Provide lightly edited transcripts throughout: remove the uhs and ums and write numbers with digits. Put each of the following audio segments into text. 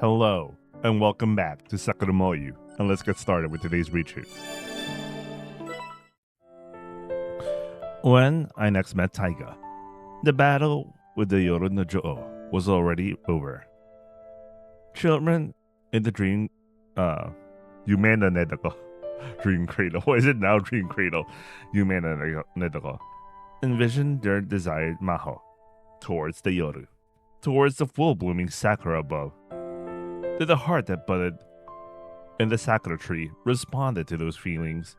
Hello, and welcome back to Sakuramoyu, and let's get started with today's retreat. When I next met Taiga, the battle with the Yoru no Jo'o was already over. Children in the dream cradle. Dream cradle. What is it now? Dream cradle. Envisioned their desired maho towards the Yoru, towards the full blooming sakura above. Did the heart that budded in the sakura tree responded to those feelings?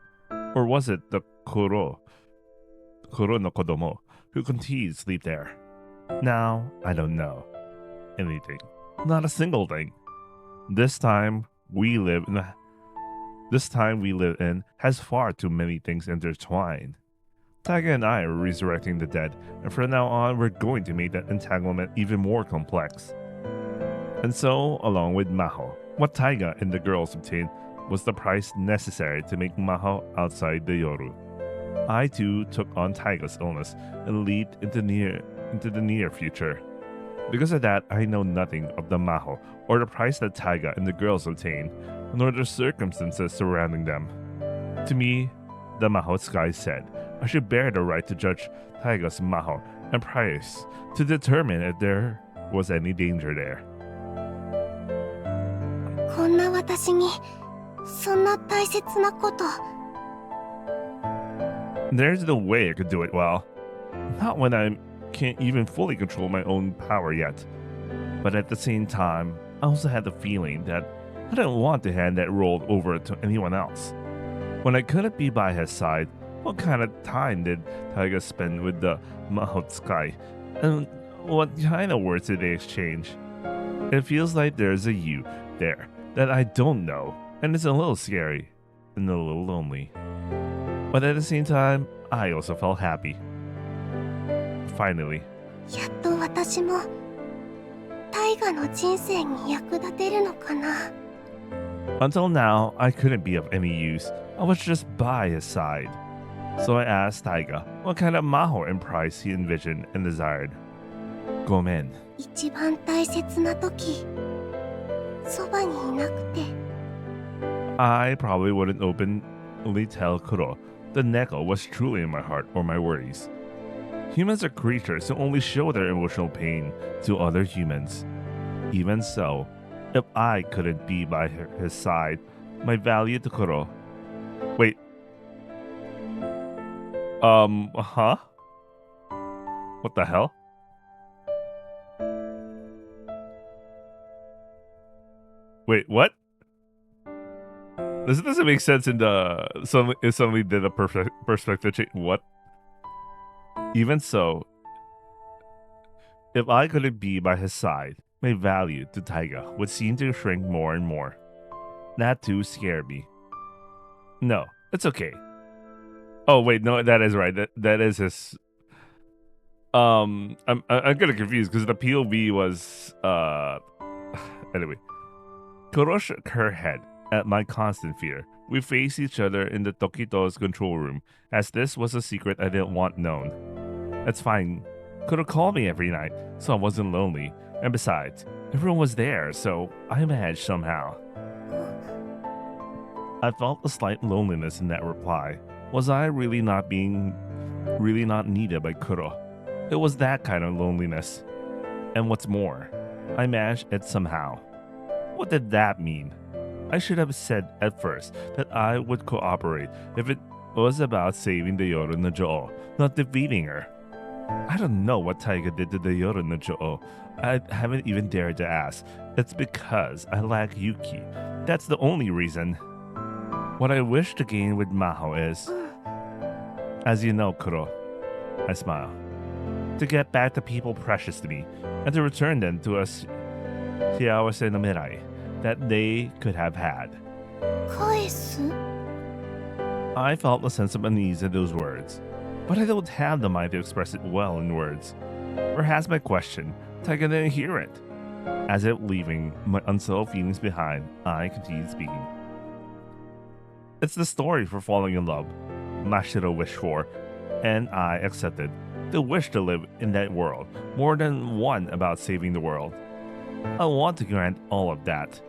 Or was it the Kuro no Kodomo, who continued to sleep there? Now, I don't know anything. Not a single thing. This time we live in has far too many things intertwined. Taiga and I are resurrecting the dead, and from now on we're going to make that entanglement even more complex. And so, along with Maho, what Taiga and the girls obtained was the price necessary to make Maho outside the Yoru. I too took on Taiga's illness and leaped into the near future. Because of that, I know nothing of the Maho or the price that Taiga and the girls obtained, nor the circumstances surrounding them. To me, the Maho sky said I should bear the right to judge Taiga's Maho and price to determine if there was any danger there. こんな私にそんな大切なこと。 There's no way I could do it well. Not when I can't even fully control my own power yet. But at the same time, I also had the feeling that I didn't want to hand that role over to anyone else. When I couldn't be by his side, what kind of time did Taiga spend with the Mahotsukai? And what kind of words did they exchange? It feels like there's a you there that I don't know, and it's a little scary and a little lonely. But at the same time, I also felt happy. Finally. やっと私も大河の人生に役立てるのかな。 Until now, I couldn't be of any use. I was just by his side. So I asked Taiga what kind of maho and price he envisioned and desired. Gomen. 一番大切な時、そばにいなくて。 I probably wouldn't openly tell Kuro that Neko was truly in my heart or my worries. Humans are creatures who only show their emotional pain to other humans. Even so, if I couldn't be by his side, my value to Kuro... Wait. Huh? What the hell? Wait, what? This doesn't make sense in the... Suddenly did a perspective change. What? Even so, if I couldn't be by his side, my value to Taiga would seem to shrink more and more. That too scared me. No, it's okay. Oh wait, no, that is right. That is his... I'm getting confused because the POV was... Anyway. Kuro shook her head at my constant fear. We faced each other in the Tokito's control room, as this was a secret I didn't want known. That's fine. Kuro called me every night, so I wasn't lonely. And besides, everyone was there, so I managed somehow. I felt a slight loneliness in that reply. Was I really not needed by Kuro? It was that kind of loneliness. And what's more, I managed it somehow. What did that mean? I should have said at first that I would cooperate if it was about saving the Yoru no Jo'o, not defeating her. I don't know what Taiga did to the Yoru no Jo'o. I haven't even dared to ask. It's because I lack Yuki. That's the only reason. What I wish to gain with Maho is, as you know, Kuro, I smile, to get back the people precious to me and to return them to us Hiawase no Mirai that they could have had. 返す I felt a sense of unease at those words, but I don't have the mind to express it well in words. Perhaps my question, Taiga didn't hear it. As if leaving my unsettled feelings behind, I continued speaking. It's the story for falling in love. Mashiro wished for, and I accepted, the wish to live in that world, more than one about saving the world. I want to grant all of that.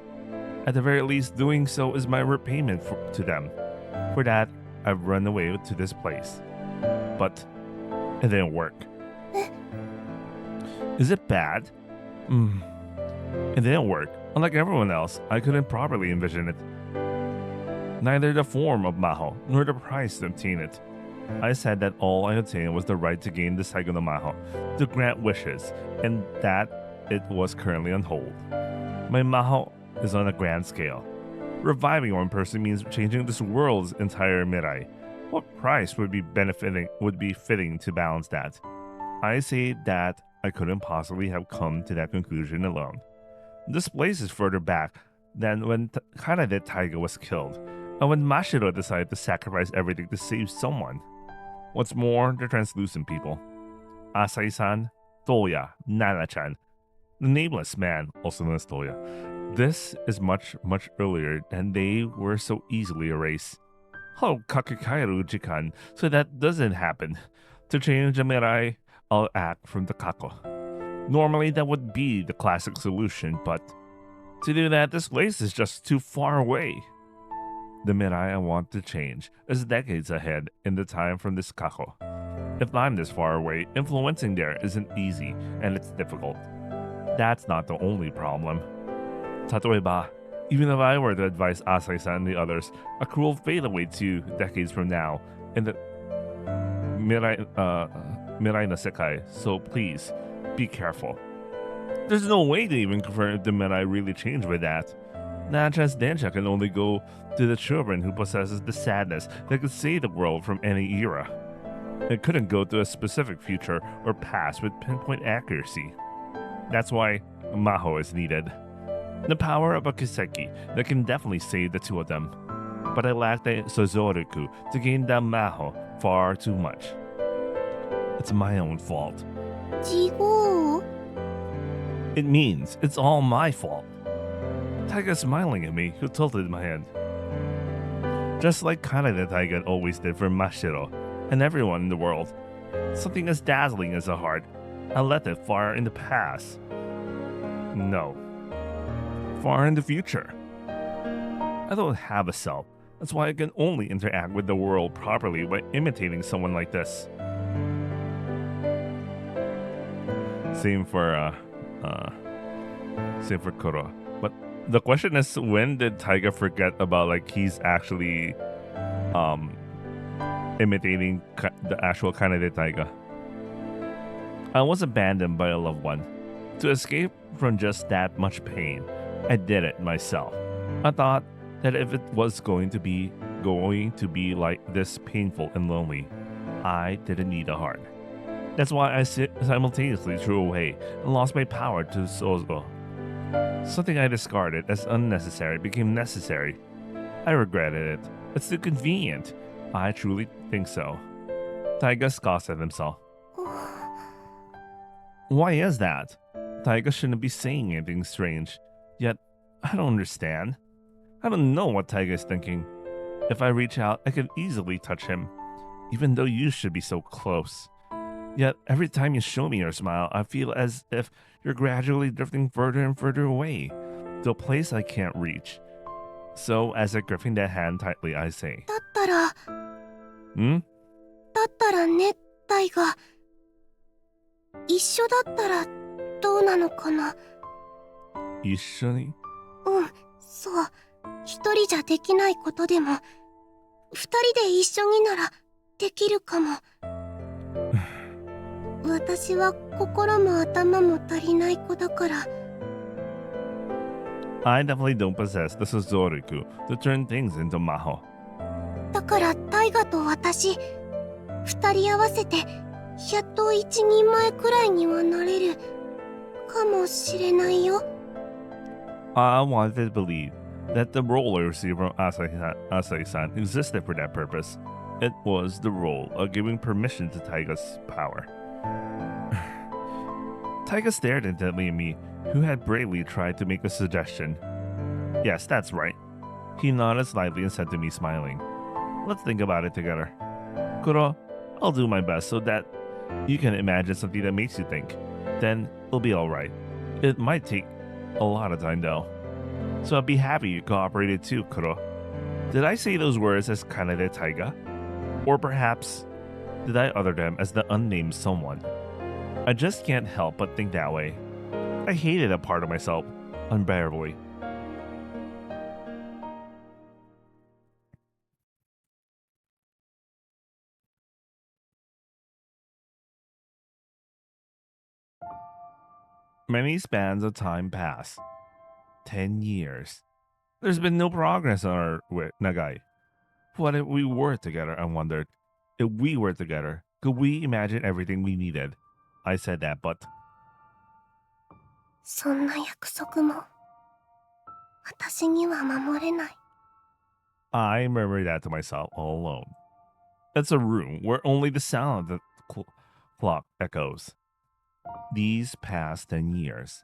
At the very least, doing so is my repayment to them. For that, I've run away to this place. But it didn't work. Is it bad? It didn't work. Unlike everyone else, I couldn't properly envision it. Neither the form of Maho, nor the price to obtain it. I said that all I obtained was the right to gain the Saigo no Maho, to grant wishes, and that it was currently on hold. My Maho is on a grand scale. Reviving one person means changing this world's entire Mirai. What price would be fitting to balance that? I say that I couldn't possibly have come to that conclusion alone. This place is further back than when Kanade Taiga was killed, and when Mashiro decided to sacrifice everything to save someone. What's more, they're translucent people. Asai-san, Toya, Nana-chan, the nameless man, also known as Toya. This is much, much earlier than they were so easily erased. How kakekairu jikan so that doesn't happen. To change the Mirai, I'll act from the Kako. Normally that would be the classic solution, but to do that, this place is just too far away. The Mirai I want to change is decades ahead in the time from this Kako. If I'm this far away, influencing there isn't easy and it's difficult. That's not the only problem. Tatoeba, even if I were to advise Asai-san and the others, a cruel fate awaits you decades from now in the Mirai no Sekai, so please, be careful. There's no way to even confirm if the Mirai really changed with that. Nachan's Densha can only go to the children who possesses the sadness that could save the world from any era. It couldn't go to a specific future or past with pinpoint accuracy. That's why Maho is needed. The power of a Kiseki that can definitely save the two of them. But I lack the Sozoriku to gain the Maho far too much. It's my own fault. 事後 It means it's all my fault. Taiga smiling at me, who tilted my head. Just like Kanade Taiga always did for Mashiro and everyone in the world. Something as dazzling as a heart. I left it far in the past. No. Far in the future. I don't have a self. That's why I can only interact with the world properly by imitating someone like this. Same for Kuro. But the question is, when did Taiga forget about like he's actually imitating the actual Kanade Taiga? I was abandoned by a loved one. To escape from just that much pain, I did it myself. I thought that if it was going to be like this painful and lonely, I didn't need a heart. That's why I simultaneously threw away and lost my power to Sozo. Something I discarded as unnecessary became necessary. I regretted it. It's too convenient. I truly think so. Taiga scoffs at himself. Why is that? Taiga shouldn't be saying anything strange. Yet, I don't understand. I don't know what Taiga is thinking. If I reach out, I can easily touch him, even though you should be so close. Yet, every time you show me your smile, I feel as if you're gradually drifting further and further away, to a place I can't reach. So, as I gripping that hand tightly, I say, だったら "Hmm? だったらね、タイガ。 Hmm? だったらね、タイガ。 だったらね、タイガ。 だったらね、タイガ。 だったらね、タイガ。 だったらね、タイガ。 だったらね、タイガ。 だったらね、タイガ。 だったらね、タイガ。 Hmm? 一緒だったらどうなのかな。一緒にそう。一人じゃできないことでも、二人で一緒にならできるかも。私は心も頭も足りない子だから。I definitely don't possess the Suzoriku to turn things into Maho. だからタイガと私、二人合わせてやっと一人前くらいにはなれるかもしれないよ。I wanted to believe that the role I received from Asai-san existed for that purpose. It was the role of giving permission to Taiga's power. Taiga stared intently at me, who had bravely tried to make a suggestion. Yes, that's right. He nodded slightly and said to me, smiling, "Let's think about it together. Kuro, I'll do my best so that you can imagine something that makes you think. Then it'll be alright. It might take a lot of time though. So I'd be happy you cooperated too, Kuro." Did I say those words as Kanade Taiga? Or perhaps did I utter them as the unnamed someone? I just can't help but think that way. I hated a part of myself unbearably. Many spans of time pass. 10 years. There's been no progress on our Nagai. What if we were together? I wondered. If we were together, could we imagine everything we needed? I said that, but そんな約束も私には守れない。 I murmured that to myself all alone. It's a room where only the sound of the clock echoes. These past 10 years.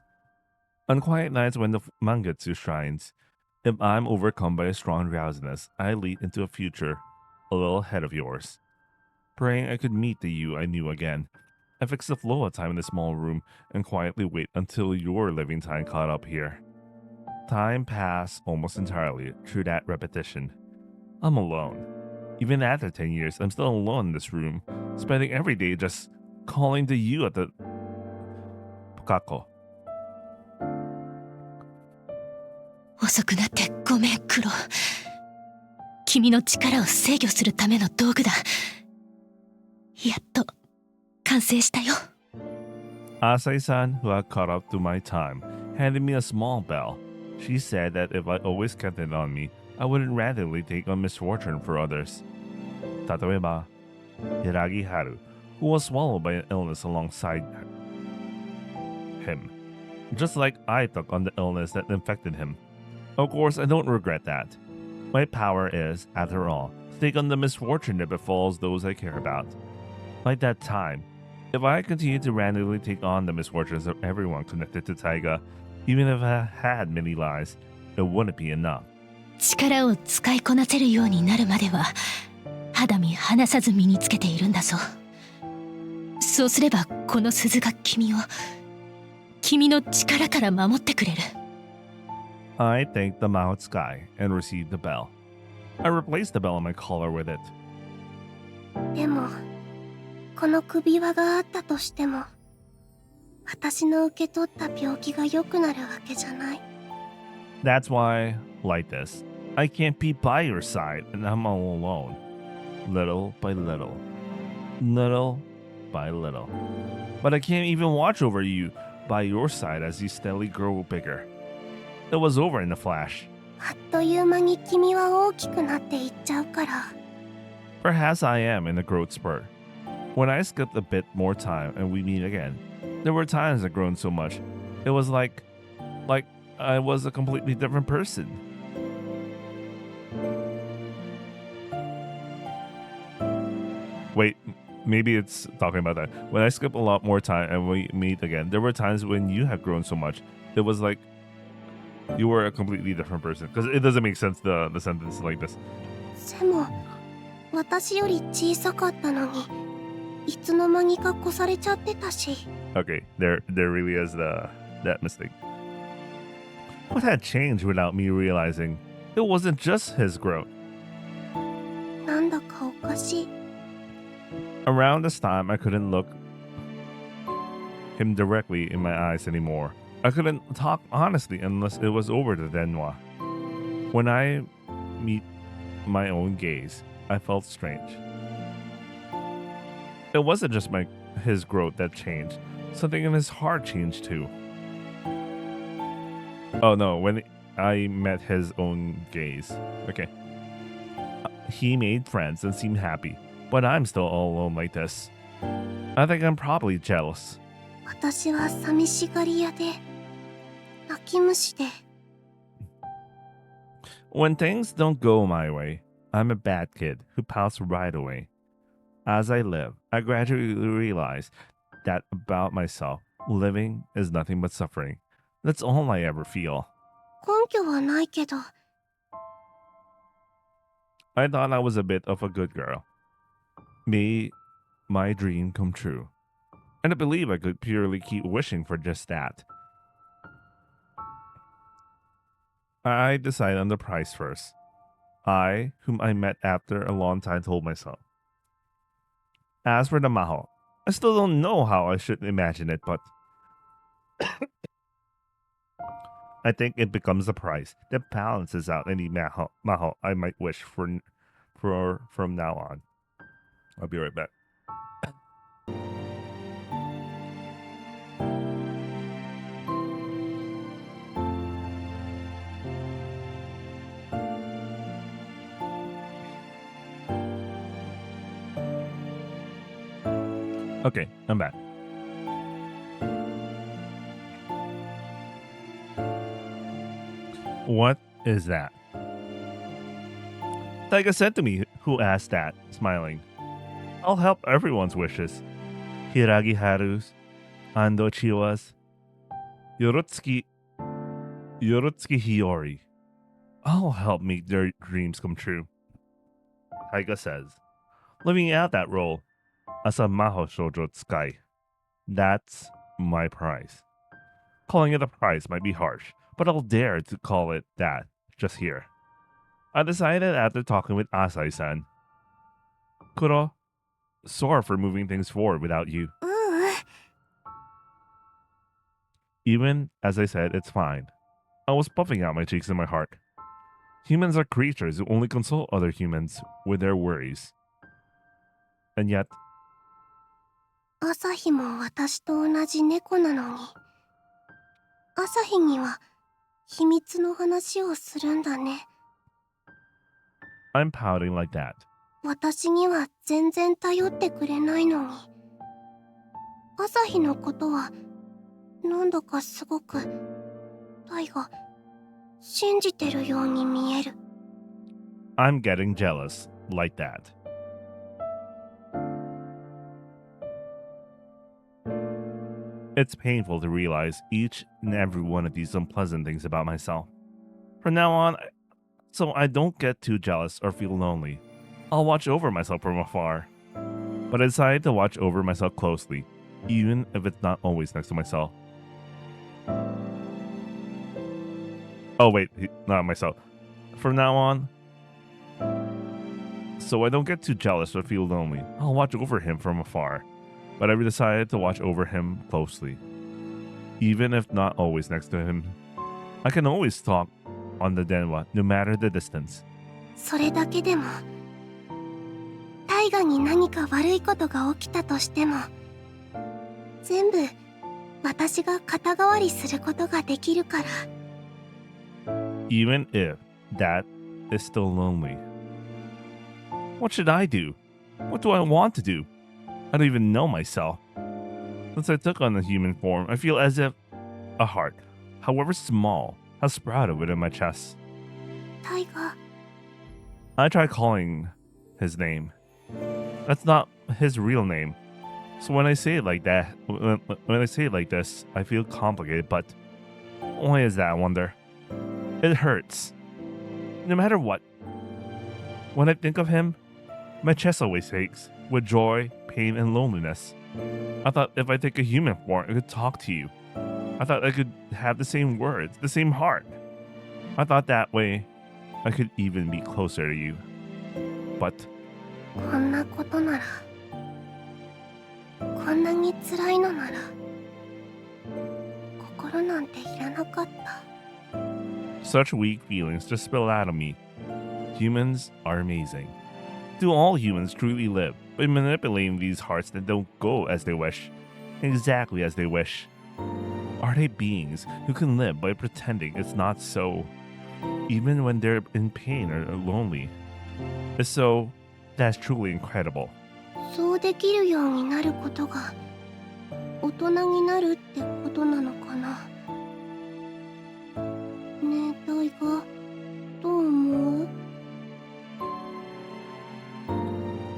On quiet nights when the Mangetsu shines, if I'm overcome by a strong drowsiness, I lead into a future a little ahead of yours. Praying I could meet the you I knew again. I fix the flow of time in the small room and quietly wait until your living time caught up here. Time passed almost entirely through that repetition. I'm alone. Even after 10 years, I'm still alone in this room, spending every day just calling to you at the Pokako. 遅くなってごめんクロ。君の力を制御するための道具だ。やっと完成したよ。 Asai-san, who had caught up to my time, handed me a small bell. She said that if I always kept it on me, I wouldn't randomly take on misfortune for others. Tatoeba, Hiragi Haru, who was swallowed by an illness alongside him, just like I took on the illness that infected him. Of course, I don't regret that. My power is, after all, to take on the misfortune that befalls those I care about. Like that time, if I continued to randomly take on the misfortunes of everyone connected to Taiga, even if I had many lives, it wouldn't be enough. 力を使いこなせるようになるまでは肌身離さず身につけているんだぞ。そうすればこの鈴が君の力から守ってくれる。 I thanked the Mahot sky and received the bell. I replaced the bell on my collar with it. でもこの首輪があったとしても、私の受け取った病気が良くなるわけじゃない。 That's why, like this, I can't be by your side and I'm all alone. Little by little. Little by little. But I can't even watch over you by your side as you steadily grow bigger. It was over in a flash. あっという間に君は大きくなっていっちゃうから。 Perhaps I am in a growth spurt. When I skipped a bit more time and we meet again, there were times I'd grown so much, it was like I was a completely different person. Wait, maybe it's talking about that. When I skip a lot more time and we meet again, there were times when you had grown so much, it was like you were a completely different person. Because it doesn't make sense, the sentence like this. でも私より小さかったのに、いつの間にか越されちゃってたし。 Okay, there really is that mistake. What had changed without me realizing? It wasn't just his growth. なんだかおかしい。 Around this time, I couldn't look him directly in my eyes anymore. I couldn't talk honestly unless it was over the denwa. When I meet my own gaze, I felt strange. It wasn't just his growth that changed. Something in his heart changed too. Oh no, when I met his own gaze. Okay. He made friends and seemed happy, but I'm still all alone like this. I think I'm probably jealous. 私は寂しがり屋で泣き虫で When things don't go my way, I'm a bad kid who pouts right away. As I live, I gradually realize that about myself, living is nothing but suffering. That's all I ever feel. 根拠はないけど I thought I was a bit of a good girl. Made my dream come true. And I believe I could purely keep wishing for just that. I decided on the price first. I, whom I met after a long time, told myself. As for the maho, I still don't know how I should imagine it, but I think it becomes a price that balances out any maho I might wish for from now on. I'll be right back. Okay, I'm back. What is that? Taiga said to me, who asked that, smiling. I'll help everyone's wishes. Hiragi Haru's, Ando Chiwa's, Yorutsuki Hiyori. I'll help make their dreams come true. Taiga says, living out that role as a Maho Shoujo Tsukai. That's my prize. Calling it a prize might be harsh, but I'll dare to call it that just here. I decided after talking with Asai-san. Kuro, sorry for moving things forward without you. ううん Even as I said, it's fine. I was puffing out my cheeks in my heart. Humans are creatures who only console other humans with their worries. And yet, 朝日も私と同じ猫なのに朝日には秘密の話をするんだね I'm pouting like that. 私には全然頼ってくれないのに朝日のことはなんだかすごくタイが信じてるように見える I'm getting jealous like that. It's painful to realize each and every one of these unpleasant things about myself. From now on, so I don't get too jealous or feel lonely, I'll watch over myself from afar. But I decided to watch over myself closely, even if it's not always next to myself. Oh wait, not myself. From now on, so I don't get too jealous or feel lonely, I'll watch over him from afar. But I decided to watch over him closely. Even if not always next to him, I can always talk on the denwa, no matter the distance. それだけでもタイガに何か悪いことが起きたとしても全部私が肩代わりすることができるから Even if that is still lonely. What should I do? What do I want to do? I don't even know myself. Since I took on the human form, I feel as if a heart, however small, has sprouted within my chest. タイガ I tried calling his name. That's not his real name. So when I say it like that, when I say it like this, I feel complicated, but why is that, I wonder? It hurts. No matter what. When I think of him, my chest always aches with joy, pain, and loneliness. I thought if I take a human form, I could talk to you. I thought I could have the same words, the same heart. I thought that way I could even be closer to you. But こんなことならこんなに辛いのなら心なんていらなかった。 Such weak feelings just spill out of me. Humans are amazing. Do all humans truly live by manipulating these hearts that don't go as they wish, exactly as they wish? Are they beings who can live by pretending it's not so, even when they're in pain or lonely? If so, that's truly incredible. そうできるようになることが大人になるってことなのかな。ねえタイガ、どう思う？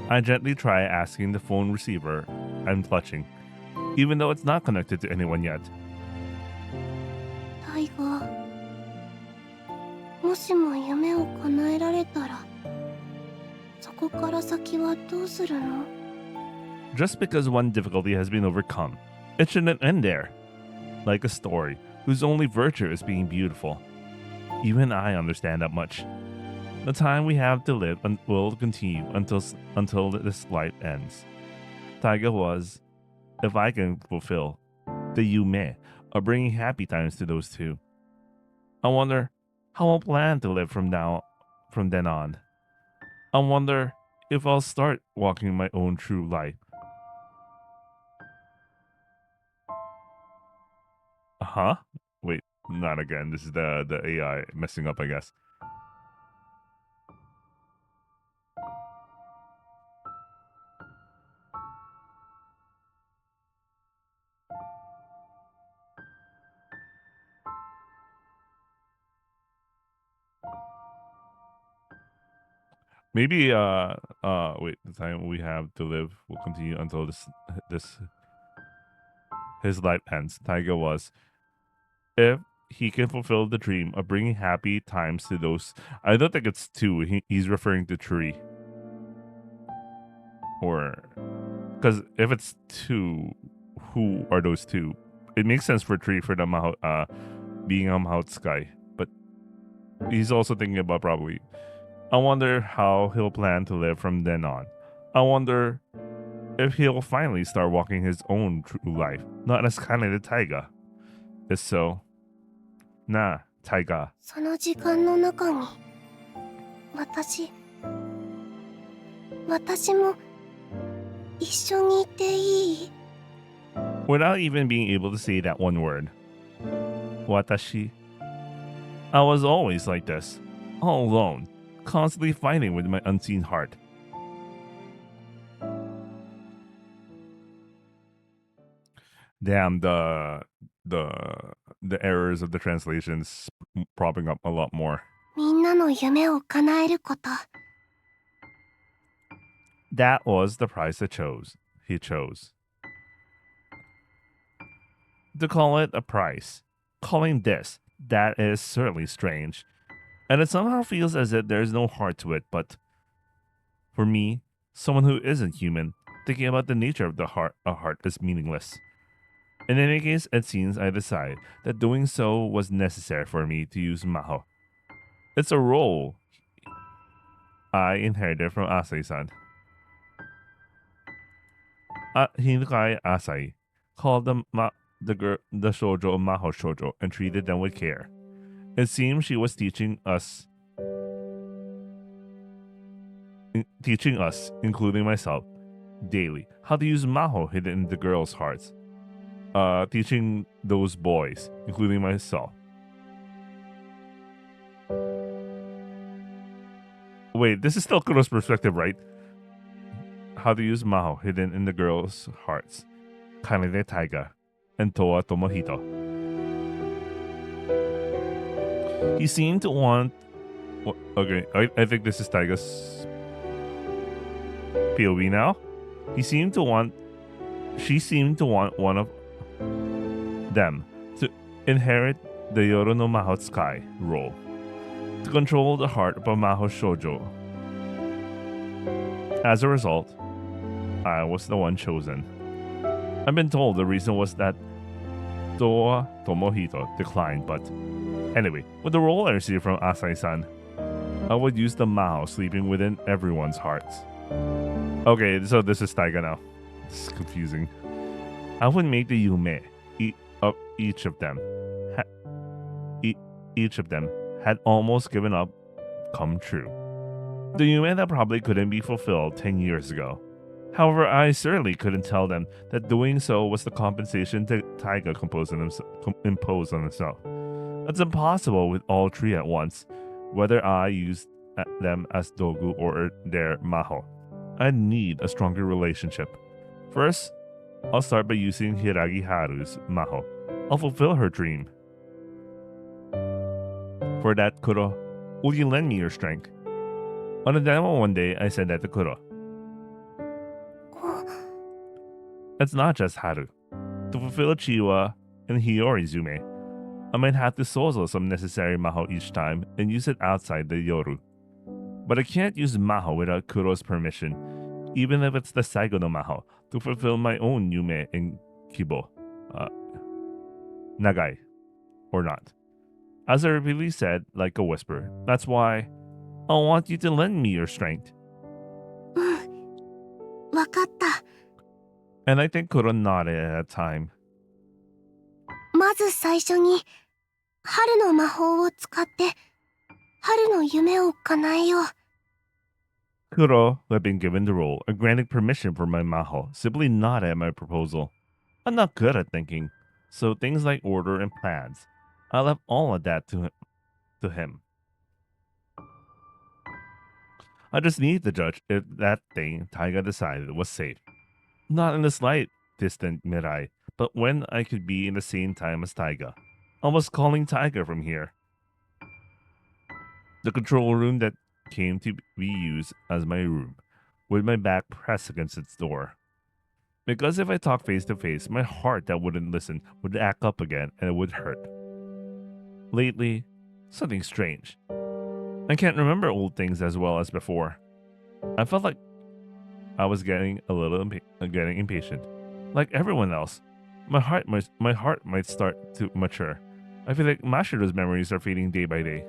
I gently try asking the phone receiver I'm clutching, even though it's not connected to anyone yet. タイガ、もしも夢を叶えられたら、そこから先はどうするの？ Just because one difficulty has been overcome, it shouldn't end there. Like a story whose only virtue is being beautiful. Even I understand that much. The time we have to live will continue until this life ends. Taiga was, if I can fulfill, the yume of bringing happy times to those two. I wonder how I'll plan to live from then on. I wonder if I'll start walking my own true life. Huh? Wait, not again. This is the AI messing up, I guess. Maybe wait, the time we have to live will continue until this his life ends. Taiga was, if he can fulfill the dream of bringing happy times to those. I don't think it's two. He's referring to three. Or because if it's two, who are those two? It makes sense for three for the being a Mahout Sky, but he's also thinking about probably. I wonder how he'll plan to live from then on. I wonder if he'll finally start walking his own true life, not as kind of the Taiga. If so, nah, Taiga. その時間の中に私も一緒にいていい？ Without even being able to say that one word. Watashi. I was always like this, all alone, constantly fighting with my unseen heart. Damn, the errors of the translations propping up a lot more. みんなの夢を叶えること。 That was the price he chose. To call it a price, calling that is certainly strange. And it somehow feels as if there's no heart to it, but for me, someone who isn't human, thinking about the nature of a heart is meaningless. In any case, it seems I decide that doing so was necessary for me to use Maho. It's a role I inherited from Asai-san. Hinukai Asai called the shoujo Maho shoujo and treated them with care. It seems she was teaching us, including myself, daily, how to use Maho hidden in the girls' hearts. Teaching those boys, including myself. Wait, this is still Kuro's perspective, right? How to use Maho hidden in the girls' hearts. Kanede Taiga and Toa Tomohito. He seemed to want... Okay, I think this is Taiga's POV now. She seemed to want one of them to inherit the Yoru no Maho Sky role, to control the heart of a Maho Shoujo. As a result, I was the one chosen. I've been told the reason was that Toa Tomohito declined, but anyway, with the role I received from Asai-san, I would use the Maho sleeping within everyone's hearts. Okay, so this is Taiga now. This is confusing. I would make the Yume of each of them, each of them had almost given up come true. The yume that probably couldn't be fulfilled 10 years ago. However, I certainly couldn't tell them that doing so was the compensation that Taiga imposed on himself. That's impossible with all three at once, whether I used them as dogu or their maho. I need a stronger relationship. First, I'll start by using Hiragi Haru's maho. I'll fulfill her dream. For that, Kuro, will you lend me your strength? On a demo one day, I said that to Kuro. It's not just Haru. To fulfill Chiwa and Hiyori's yume, I might have to sozo some necessary maho each time and use it outside the yoru. But I can't use maho without Kuro's permission, even if it's the Saigo no maho, to fulfill my own yume in Kibo. Nagai. Or not. As I repeatedly said, like a whisper, that's why I want you to lend me your strength. わかった。 And I think Kuro nodded at that time. まず最初に春の魔法を使って春の夢を叶えよう。 Kuro, who had been given the role, and granted permission for my maho, simply nodded at my proposal. I'm not good at thinking, so things like order and plans, I left all of that to him. I just need to judge if that thing Taiga decided was safe. Not in the slight distant Mirai, but when I could be in the same time as Taiga. I was calling Taiga from here. The control room that came to be used as my room, with my back pressed against its door. Because if I talked face to face, my heart that wouldn't listen would act up again and it would hurt. Lately, something strange. I can't remember old things as well as before. I felt like I was getting a little getting impatient. Like everyone else, my heart might start to mature. I feel like Mashiro's memories are fading day by day.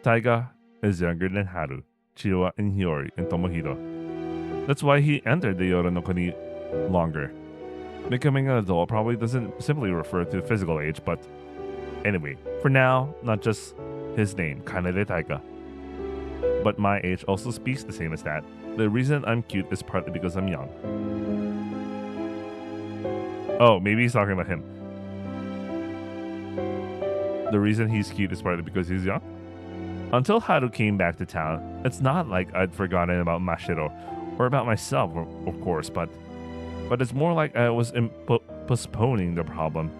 Taiga is younger than Haru, Chiwa, and Hiyori, and Tomohiro. That's why he entered the Yoru no Kuni longer. Becoming an adult probably doesn't simply refer to physical age, but anyway, for now, not just his name, Kanade Taiga, but my age also speaks the same as that. The reason I'm cute is partly because I'm young. Oh, maybe he's talking about him. The reason he's cute is partly because he's young? Until Haru came back to town, it's not like I'd forgotten about Mashiro, or about myself, of course, but it's more like I was postponing the problem.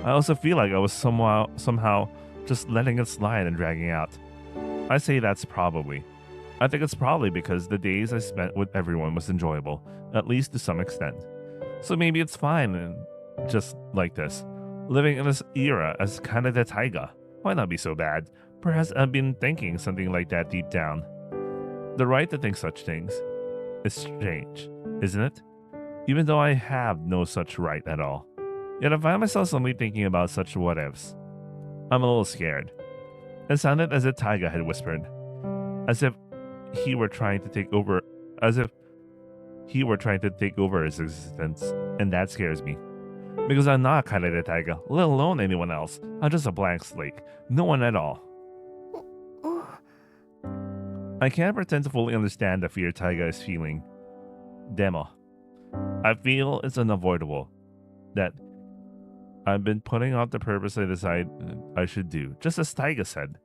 I also feel like I was somehow just letting it slide and dragging out. I say that's probably. I think it's probably because the days I spent with everyone was enjoyable, at least to some extent. So maybe it's fine and just like this. Living in this era as Kanade Taiga. Why not be so bad? Perhaps I've been thinking something like that deep down. The right to think such things is strange, isn't it? Even though I have no such right at all. Yet I find myself suddenly thinking about such what-ifs. I'm a little scared. It sounded as if Taiga had whispered. As if he were trying to take over his existence, and that scares me. Because I'm not Kanade Taiga, let alone anyone else. I'm just a blank slate. No one at all. I can't pretend to fully understand the fear Taiga is feeling. Demo. I feel it's unavoidable. That I've been putting off the purpose I decided I should do, just as Taiga said.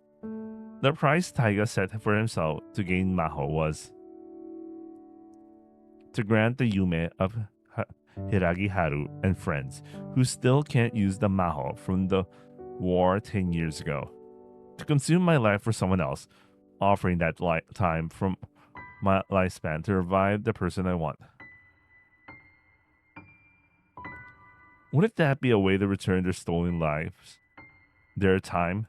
The price Taiga set for himself to gain Maho was to grant the Yume of Hiragi Haru and friends who still can't use the Maho from the war 10 years ago. To consume my life for someone else, offering that time from my lifespan to revive the person I want. Wouldn't that be a way to return their stolen lives? Their time?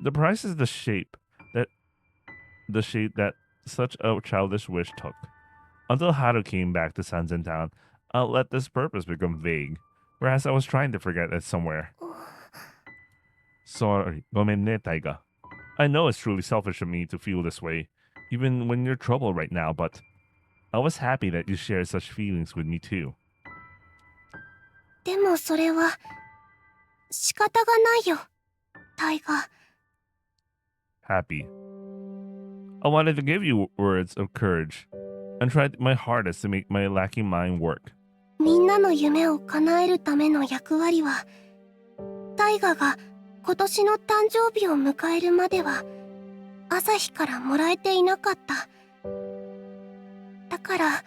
The price is the shape that such a childish wish took. Until Haru came back to Sanzen Town, I'll let this purpose become vague. Whereas I was trying to forget it somewhere. Sorry, gomen ne, Taiga. I know it's truly selfish of me to feel this way, even when you're troubled right now, but I was happy that you shared such feelings with me too. でもそれは仕方がないよ、タイガ。Happy. I wanted to give you words of courage and tried my hardest to make my lacking mind work. みんなの夢を叶えるための役割は、タイガが今年の誕生日を迎えるまでは朝日からもらえていなかった。だから、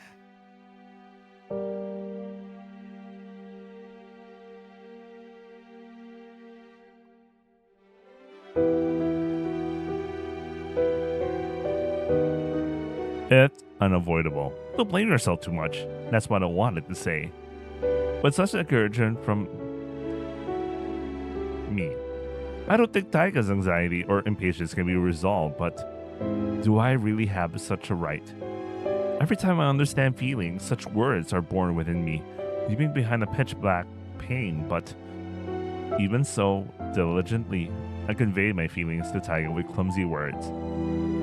It's unavoidable. Don't blame yourself too much. That's what I wanted to say. But such encouragement from me. I don't think Taiga's anxiety or impatience can be resolved, but do I really have such a right? Every time I understand feelings, such words are born within me, leaving behind a pitch black pain, but even so, diligently, I convey my feelings to Taiga with clumsy words.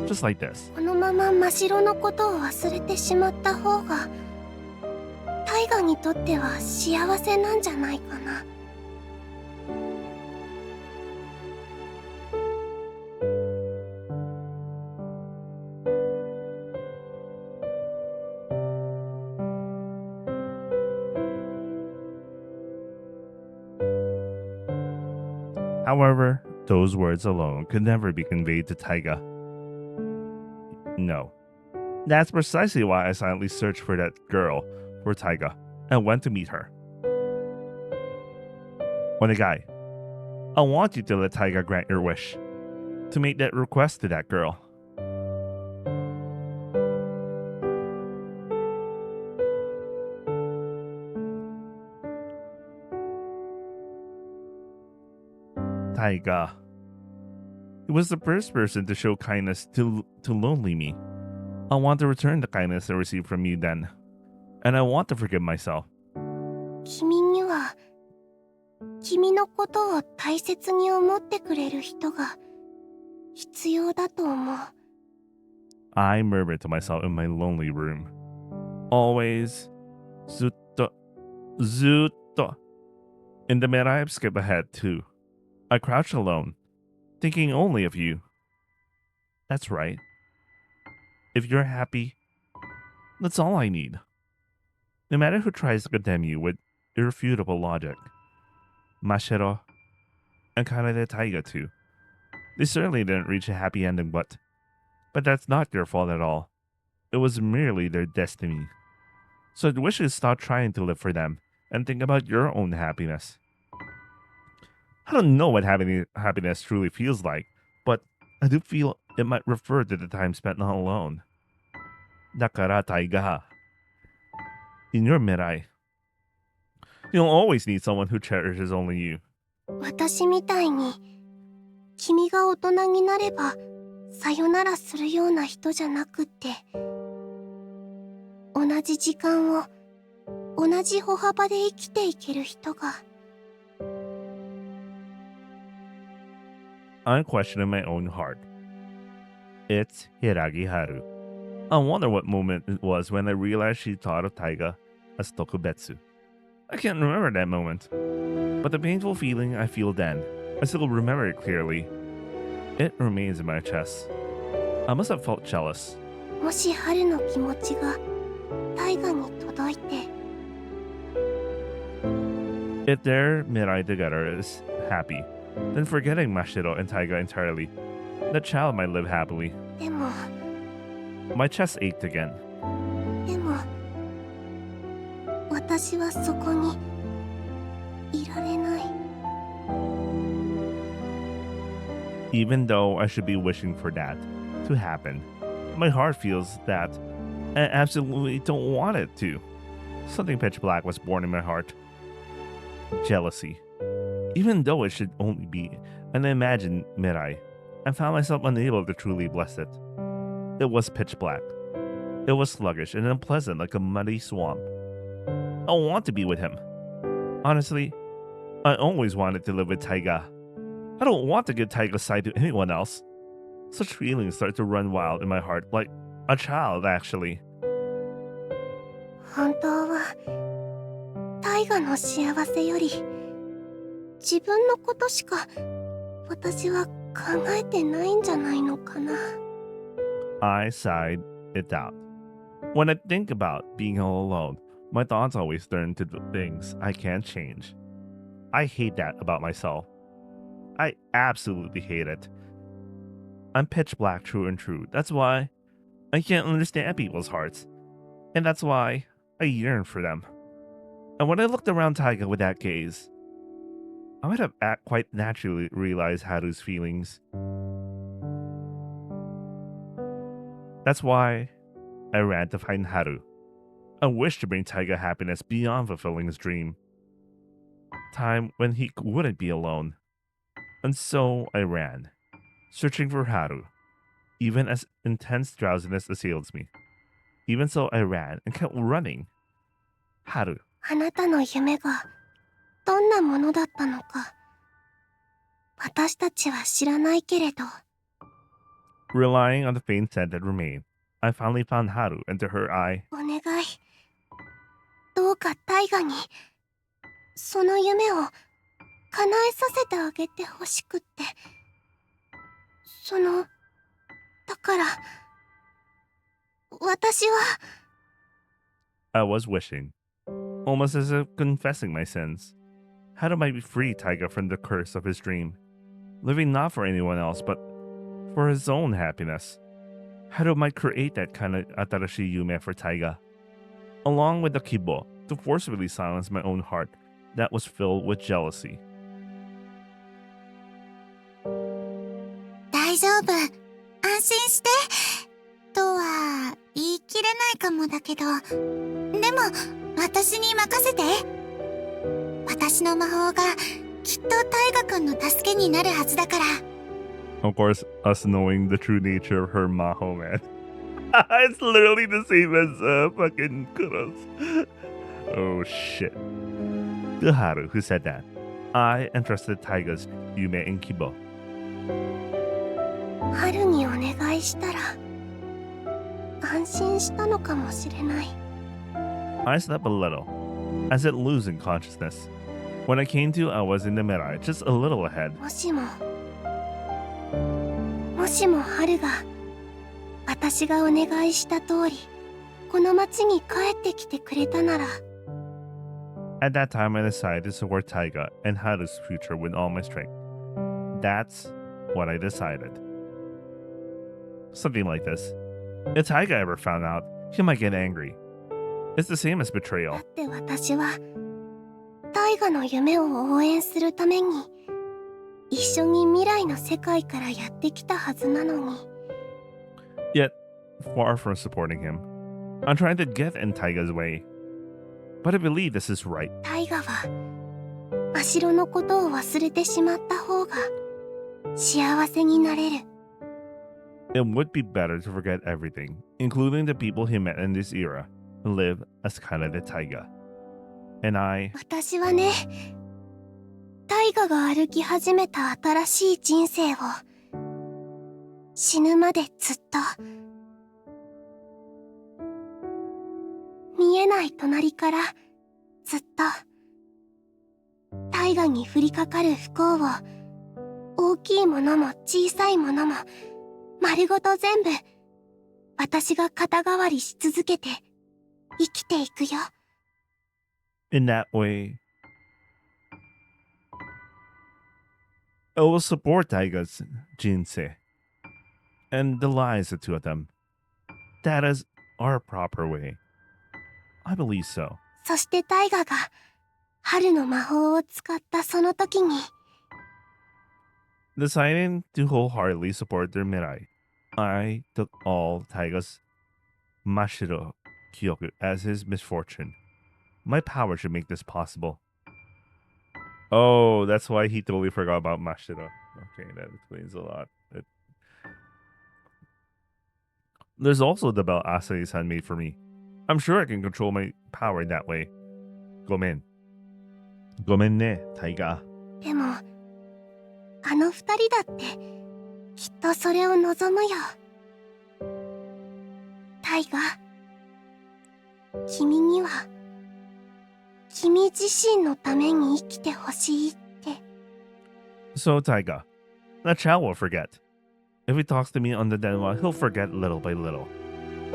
Just like this. このまま真白のことを忘れてしまった方が、タイガにとっては幸せなんじゃないかな。However, those words alone could never be conveyed to Taiga. No. That's precisely why I silently searched for that girl, for Taiga, and went to meet her. Onegai, I want you to let Taiga grant your wish, to make that request to that girl. Taiga. He was the first person to show kindness to lonely me. I want to return the kindness I received from you then, and I want to forgive myself. 君には、君のことを大切に思ってくれる人が必要だと思う。I murmured to myself in my lonely room. Always, zutto. In the minute I skip ahead too. I crouched alone, thinking only of you. That's right. If you're happy, that's all I need. No matter who tries to condemn you with irrefutable logic. Mashiro and Kanade Taiga too. They certainly didn't reach a happy ending, but that's not your fault at all. It was merely their destiny. So I wish you'd stop trying to live for them and think about your own happiness. I don't know what happiness truly feels like, but I do feel it might refer to the time spent not alone. Dakara Taiga. In your mirai, you'll always need someone who cherishes only you. 私みたいに、君が大人になればさよならするような人じゃなくって、同じ時間を同じ歩幅で生きていける人が。I'm questioning my own heart. It's Hiragi Haru. I wonder what moment it was when I realized she thought of Taiga as Tokubetsu. I can't remember that moment, but the painful feeling I feel then, I still remember it clearly. It remains in my chest. I must have felt jealous. もし春の気持ちがタイガに届いて、 If their mirai together is happy, then forgetting Mashiro and Taiga entirely, the child might live happily. でも My chest ached again. でも私はそこにいられない。 Even though I should be wishing for that to happen, my heart feels that I absolutely don't want it to. Something pitch black was born in my heart. Jealousy. Even though it should only be an imagined mirai, I found myself unable to truly bless it. It was pitch black. It was sluggish and unpleasant like a muddy swamp. I want to be with him. Honestly, I always wanted to live with Taiga. I don't want to give Taiga's side to anyone else. Such feelings start to run wild in my heart, like a child, actually. 本当はタ大河の幸せより自分のことしか私は考えてないんじゃないのかな。 I sighed it out. When I think about being all alone, my thoughts always turn to the things I can't change. I hate that about myself. I absolutely hate it. I'm pitch black true and true. That's why I can't understand people's hearts. And that's why I yearn for them. And when I looked around Taiga with that gaze, I might have quite naturally realized Haru's feelings. That's why I ran to find Haru. I wished to bring Taiga happiness beyond fulfilling his dream. Time when he wouldn't be alone. And so I ran, searching for Haru, even as intense drowsiness assails me. Even so I ran and kept running. Haru. あなたの夢がどんなものだったのか私たちは知らないけれど、 Relying on the faint scent that remained, I finally found Haru, and to her eye, お願い、どうか大河にその夢を叶えさせてあげてほしくって。だから私は I was wishing, almost as if confessing my sins. Haru might be free Taiga from the curse of his dream, living not for anyone else but for his own happiness. Haru might create that kind of atarashi yume for Taiga, along with the kibo, to forcibly silence my own heart that was filled with jealousy. 大丈夫、安心してとは言い切れないかもだけど、でも私に任せて。私の魔法がきっと大河君の助けになるはずだから。 Of course, us knowing the true nature of her maho, man. It's literally the same as fucking Kuro's. Oh shit. The Haru who said that. I entrusted Taiga's Yume and Kibo. 春にお願いしたら安心したのかもしれない。 I slept a little, as it losing consciousness. When I came to, I was in the Mirai, just a little ahead. もしも春が私がお願いした通りこの町に帰ってきてくれたなら。 At that time, I decided to support Taiga and Haru's future with all my strength. That's what I decided. Something like this. If Taiga ever found out, he might get angry. It's the same as だ betrayal. って私は大河の夢を応援するために一緒に未来の世界からやってきたはずなのに。 Yet, far from supporting him, I'm trying to get in Taiga's way. But I believe this is right. 大河は真白のことを忘れてしまった方が幸せになれる。 It would be better to forget everything, including the people he met in this era, and live as Kana de Taiga. And I... 私はね、大河が歩き始めた新しい人生を死ぬまでずっと見えない隣からずっと大河に降りかかる不幸を大きいものも小さいものも丸ごと全部私が肩代わりし続けて生きていくよ。 In that way, I will support Taiga's Jinsei and the lies of the two of them. That is our proper way. I believe so. そして大河が春の魔法を使ったその時に Deciding to wholeheartedly support their Mirai, I took all Taiga's Mashiro Kyoku as his misfortune. My power should make this possible. Oh, that's why he totally forgot about Mashiro. Okay, that explains a lot. There's also the bell Asahi-san made for me. I'm sure I can control my power in that way. Gomen. Gomen ne, Taiga. でもあの二人だってきっとそれを望むよ。大河、君には君自身のために生きてほしいって。 So, Taiga, that child will forget. If he talks to me on the denwa, he'll forget little by little.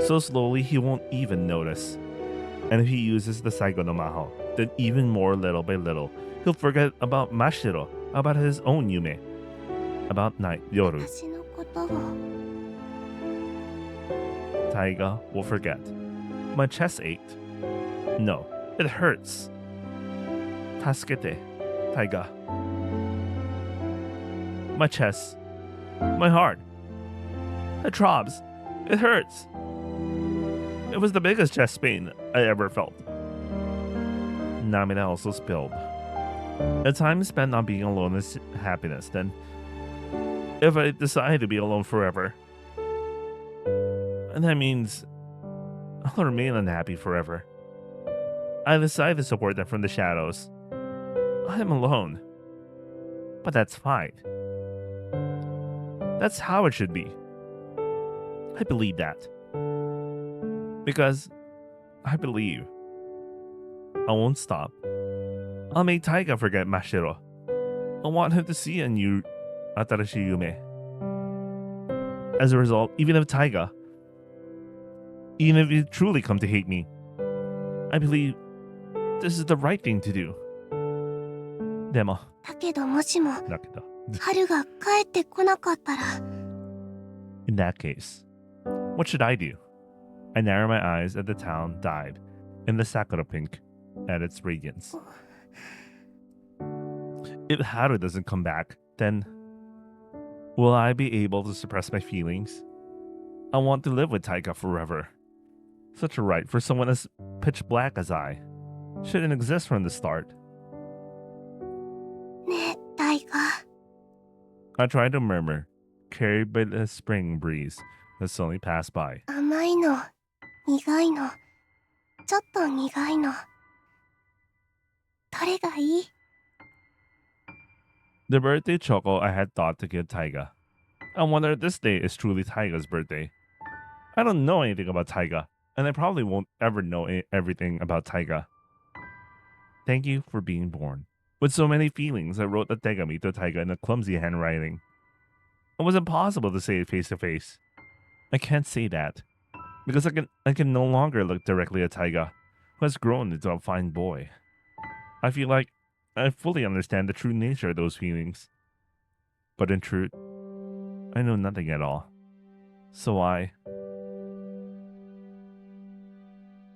So slowly, he won't even notice. And if he uses the Saigo no Maho, then even more little by little, he'll forget about Mashiro, about his own Yume, about night, Yoru. 私のことを Taiga will forget. My chest ached. No, it hurts. Tasukete, Taiga. My chest. My heart. It throbs. It hurts. It was the biggest chest pain I ever felt. Namida also spilled. The time spent not being alone is happiness, then. If I decide to be alone forever, and that means I'll remain unhappy forever. I decide to support them from the shadows. I am alone. But that's fine. That's how it should be. I believe that. Because I believe. I won't stop. I'll make Taiga forget Mashiro. I want him to see a new Atarashi Yume. As a result, even if you truly come to hate me, I believe this is the right thing to do. Demo. だけどもしも Nakedo. 春が帰ってこなかったら In that case, what should I do? I narrow my eyes at the town dyed in the sakura pink at its radiance. If Haru doesn't come back, then will I be able to suppress my feelings? I want to live with Taiga forever. Such a right for someone as pitch black as I shouldn't exist from the start. ねえタイガ I tried to murmur, carried by the spring breeze that suddenly passed by. 甘いの苦いのちょっと苦いのどれがいい The birthday choco I had thought to give Taiga. I wonder if this day is truly Taiga's birthday. I don't know anything about Taiga, and I probably won't ever know everything about Taiga. Thank you for being born. With so many feelings, I wrote the tegami to Taiga in a clumsy handwriting. It was impossible to say it face to face. I can't say that, because I can no longer look directly at Taiga, who has grown into a fine boy. I feel like I fully understand the true nature of those feelings. But in truth, I know nothing at all. So I...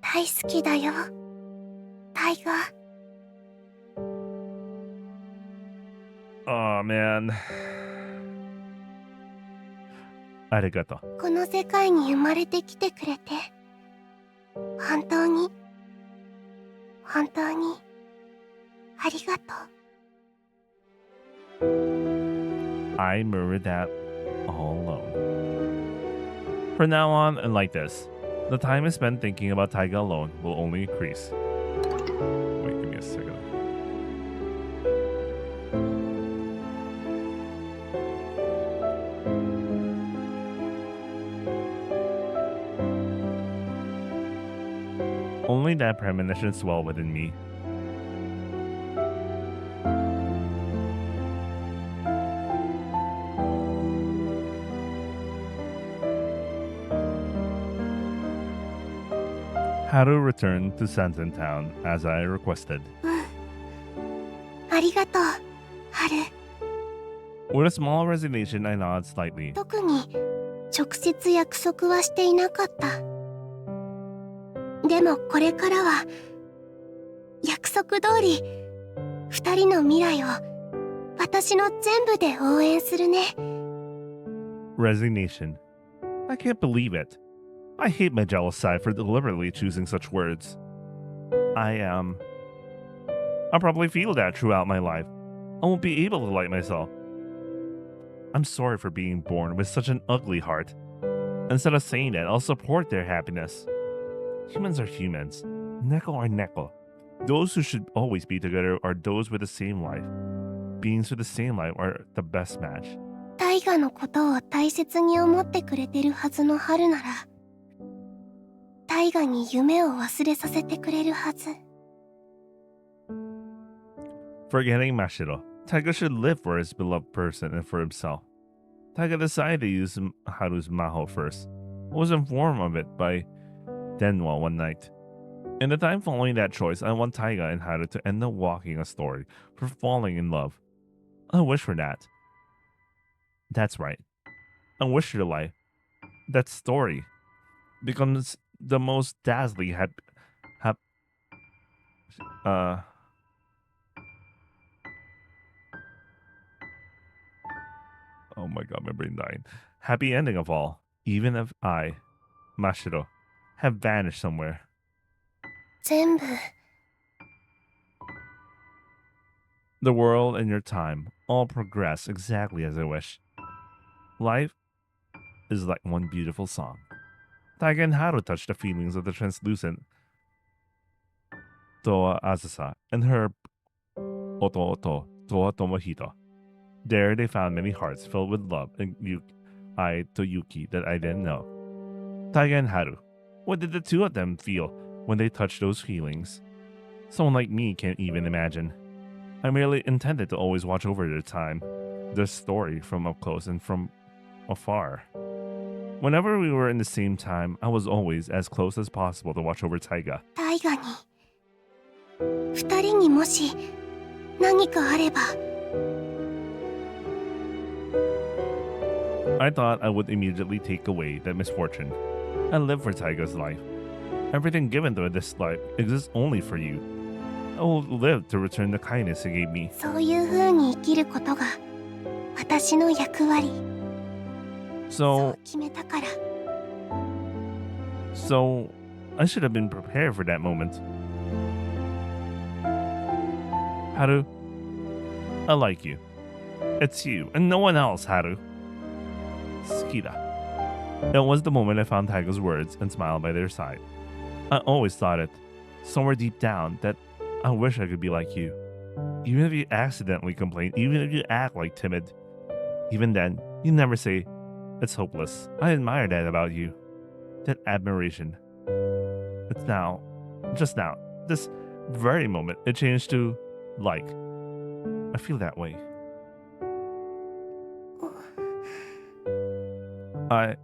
大好きだよタイガ Oh, man. Arigato. この世界に生まれてきてくれて本当に本当にありがとう I murmured that all alone. From now on, and like this, the time I spent thinking about Taiga alone will only increase. Wait, give me a second. Only that premonition swelled within me. Haru returned to Sanzen Town as I requested. ありがとう春 With a small resignation, I nodded slightly. 特に直接約束はしていなかったでもこれからは約束通り二人の未来を私の全部で応援するね Resignation. I can't believe it. I hate my jealous side for deliberately choosing such words. I'll probably feel that throughout my life. I won't be able to like myself. I'm sorry for being born with such an ugly heart. Instead of saying that, I'll support their happiness. Humans are humans. Neko are neko. Those who should always be together are those with the same life. Beings with the same life are the best match. タイガのことを大切に思ってくれてるはずの春ならタイガに夢を忘れさせてくれるはず Forgetting Mashiro, Taiga should live for his beloved person and for himself. Taiga decided to use Haru's Maho first. I was informed of it by Denwa one night. In the time following that choice, I want Taiga and Haru to end up walking a story for falling in love. I wish for that. That's right. I wish your life, that story, becomes the most dazzling oh my god, my brain dying. Happy ending of all, even if I, Mashiro, have vanished somewhere. 全部 The world and your time all progress exactly as I wish. Life is like one beautiful song. Taiga and Haru touch the feelings of the translucent Toa Azusa and her Oto Toa Tomohito. There they found many hearts filled with love and I to Yuki that I didn't know. Taiga and Haru, what did the two of them feel when they touched those feelings? Someone like me can't even imagine. I merely intended to always watch over their story from up close and from afar. Whenever we were in the same time, I was always as close as possible to watch over Taiga. タイガに二人にもし何かあれば I thought I would immediately take away that misfortune and live for Taiga's life. Everything given to this life exists only for you. I will live to return the kindness you gave me. そういう風に生きることが私の役割そ So, う決めたから so I should have been prepared for that moment. Haru, I like you. It's you and no one else, Haru. Skida. It was the moment I found Taiga's words and smiled by their side. I always thought it, somewhere deep down, that I wish I could be like you. Even if you accidentally complain, even if you act like timid, even then, you never say, it's hopeless. I admire that about you. That admiration. It's now, just now, this very moment, it changed to like. I feel that way. I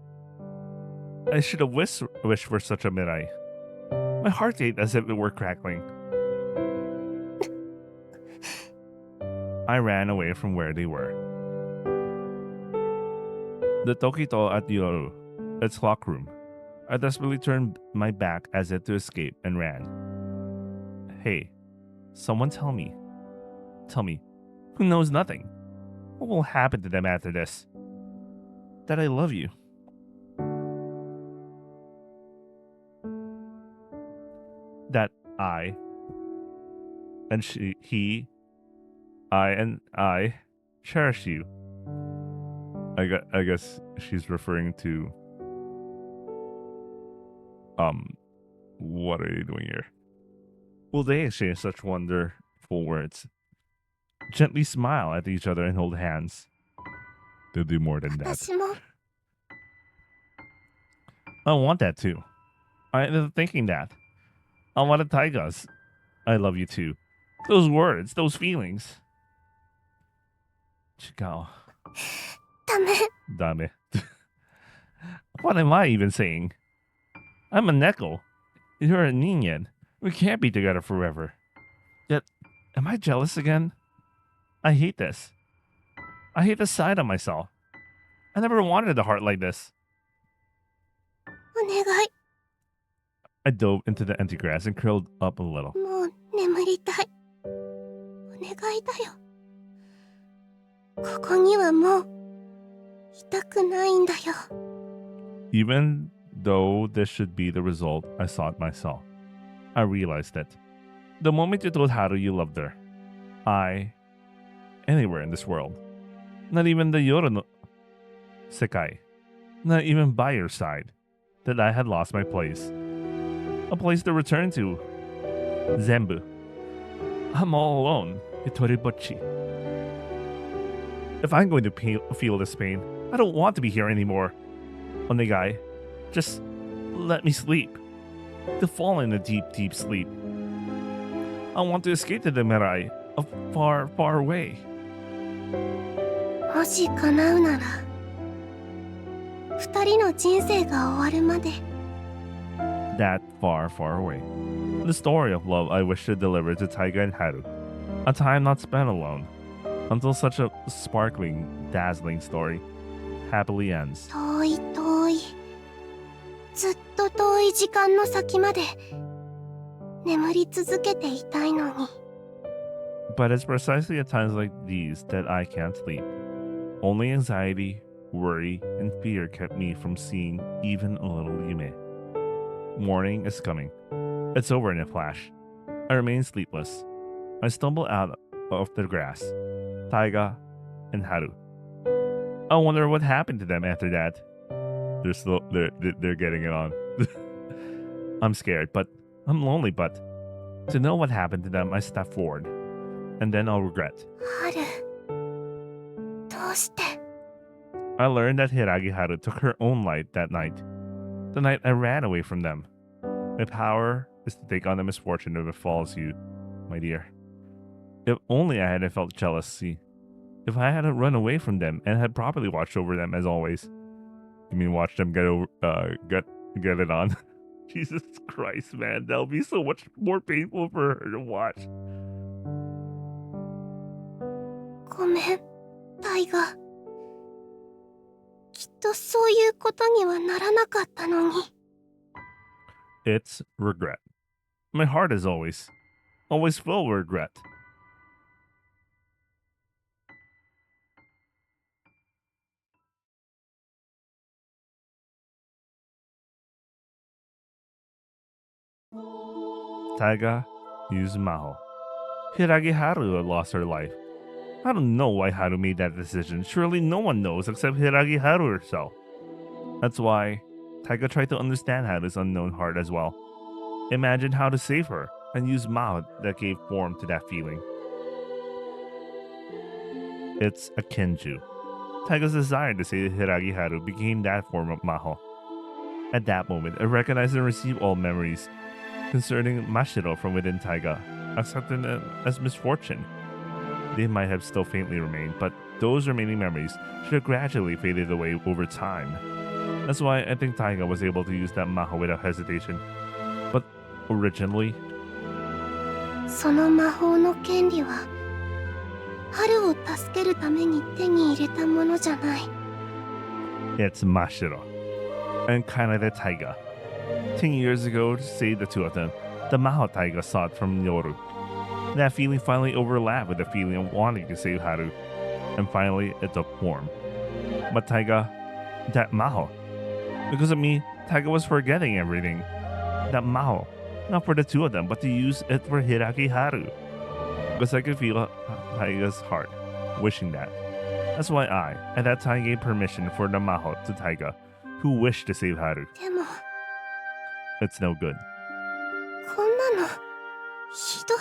should have wished for such a mirai. My heart ate as if it were crackling. I ran away from where they were. The Tokito at Yoru, its clock room. I desperately turned my back as if to escape and ran. Hey, someone tell me. Tell me, who knows nothing? What will happen to them after this? That I love you. That I and I cherish you. I guess she's referring to what are you doing here? Will they exchange such wonderful words? Gently smile at each other and hold hands. They'll do more than that. 私も I want that too. I ended up thinking that. I wanted Taiga's. I love you too. Those words, those feelings. Chikao. ダメ Dame. What am I even saying? I'm a Neko. You're a Ningen. We can't be together forever. Yet, am I jealous again? I hate this. I hate the side of myself. I never wanted a heart like this. お願い I dove into the empty grass and curled up a little. もう眠りたいお願いだよここにはもういたくないんだよ Even though this should be the result I sought myself, I realized that the moment you told Haru you loved her, anywhere in this world, not even the Yoru no Sekai, not even by your side, that I had lost my place. A place to return to. Zenbu. I'm all alone. Itoribochi. If I'm going to feel this pain, I don't want to be here anymore. Onegai, just let me sleep. To fall in a deep, deep sleep. I want to escape to the Mirai, far, far away. もし叶うなら二人の人生が終わるまで That far, far away. The story of love I wish to deliver to Taiga and Haru. A time not spent alone. Until such a sparkling, dazzling story happily ends. 遠い遠いずっと遠い時間の先まで眠り続けていたいのに But it's precisely at times like these that I can't sleep. Only anxiety, worry, and fear kept me from seeing even a little Yume. Morning is coming. It's over in a flash. I remain sleepless. I stumble out of the grass. Taiga and Haru. I wonder what happened to them after that. They're getting it on. I'm scared, but I'm lonely, but to know what happened to them, I step forward. And then I'll regret. 春どうして I learned that Hiragi Haru took her own life that night. The night I ran away from them. My power is to take on the misfortune that befalls you, my dear. If only I hadn't felt jealousy. If I hadn't run away from them and had properly watched over them as always. You mean watch them get it on? Jesus Christ, man. That'll be so much more painful for her to watch. ごめんタイガきっとそういうことにはならなかったのに It's regret. My heart is always full of regret. Taiga used Maho. Hiragi Haru had lost her life. I don't know why Haru made that decision. Surely no one knows except Hiragi Haru herself. That's why Taiga tried to understand Haru's unknown heart as well. Imagine how to save her and use Maho that gave form to that feeling. It's a Kenju. Taiga's desire to save Hiragi Haru became that form of Maho. At that moment, I recognized and received all memories concerning Mashiro from within Taiga, accepting them as misfortune. They might have still faintly remained, but those remaining memories should have gradually faded away over time. That's why I think Taiga was able to use that Maho without hesitation. But originally, その魔法の権利は春を助けるために手に入れたものじゃない it's Mashiro. And kinda the Taiga. 10 years ago, to save the two of them, the Maho Taiga sought from Yoru. That feeling finally overlapped with the feeling of wanting to save Haru. And finally, it took form. But Taiga, that Maho. Because of me, Taiga was forgetting everything. That Maho. Not for the two of them, but to use it for Hiragi Haru. Because I could feel Taiga's heart, wishing that. That's why I, at that time, gave permission for the Maho to Taiga, who wished to save Haru. でも It's no good. こんなのひどい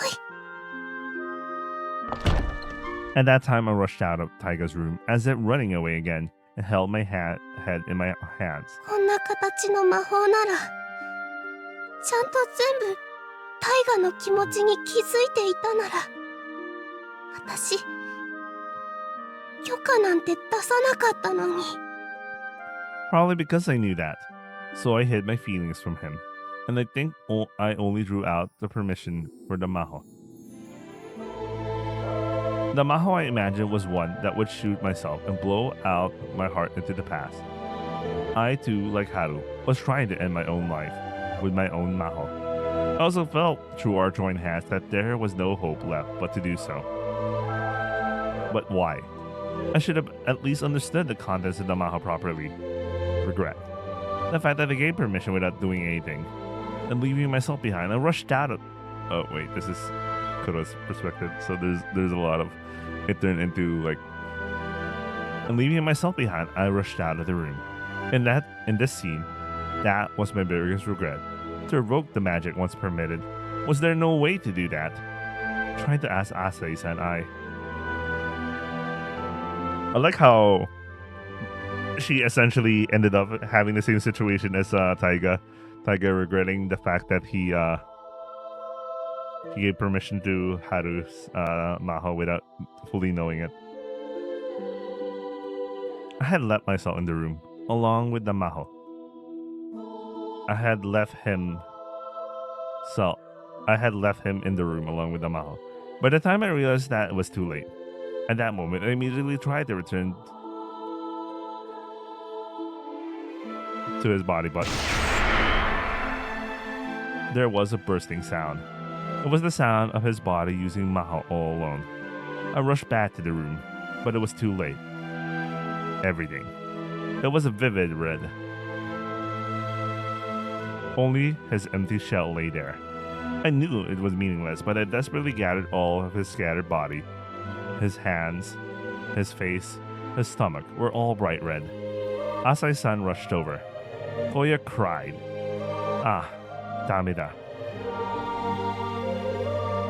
At that time, I rushed out of Taiga's room, as if running away again, and held my head in my hands. こんな形の魔法ならちゃんと全部タイガの気持ちに気づいていたなら私許可なんて出さなかったのに Probably because I knew that. So I hid my feelings from him, and I think I only drew out the permission for the Maho. The Maho I imagined was one that would shoot myself and blow out my heart into the past. I too, like Haru, was trying to end my own life with my own Maho. I also felt through our joint hands that there was no hope left but to do so. But why? I should have at least understood the contents of the Maho properly. Regret. The fact that I gave permission without doing anything. And leaving myself behind, I rushed out of... Oh, wait, this is Kuro's perspective, so there's a lot of... It turned into, like... And leaving myself behind, I rushed out of the room. In this scene, that was my biggest regret. To evoke the magic once permitted. Was there no way to do that? Trying to ask Asai-san, I like how she essentially ended up having the same situation as Taiga. Taiga regretting the fact that he He gave permission to Haru's Maho without fully knowing it. I had let myself in the room, along with the Maho. I had left him in the room along with the Maho. By the time I realized that, it was too late. At that moment, I immediately tried to return to his body, but there was a bursting sound. It was the sound of his body using Maho all alone. I rushed back to the room, but it was too late. Everything. It was a vivid red. Only his empty shell lay there. I knew it was meaningless, but I desperately gathered all of his scattered body. His hands, his face, his stomach were all bright red. Asai-san rushed over. Koya cried. Ah, dameda.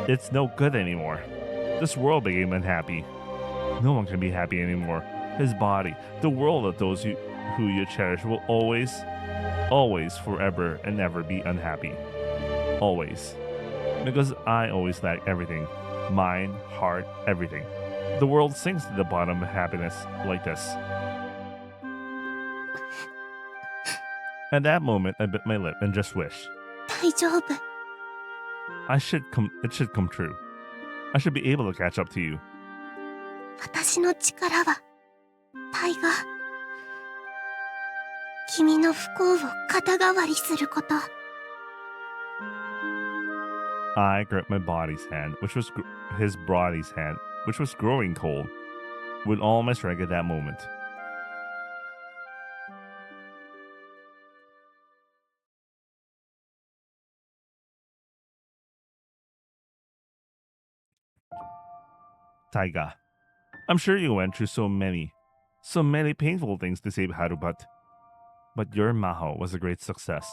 It's no good anymore. This world became unhappy. No one can be happy anymore. His body, the world of those who you cherish will always, forever and ever be unhappy. Always. Because I always lack everything. Mind, heart, everything. The world sinks to the bottom of happiness like this. At that moment, I bit my lip and just wished. 大丈夫。 It should come true. I should be able to catch up to you. 私の力は、タイガ。君の不幸を肩代わりすること。 I gripped my body's hand, which was his body's hand, which was growing cold, with all my strength at that moment. Taiga, I'm sure you went through so many painful things to save Haru, but your Maho was a great success.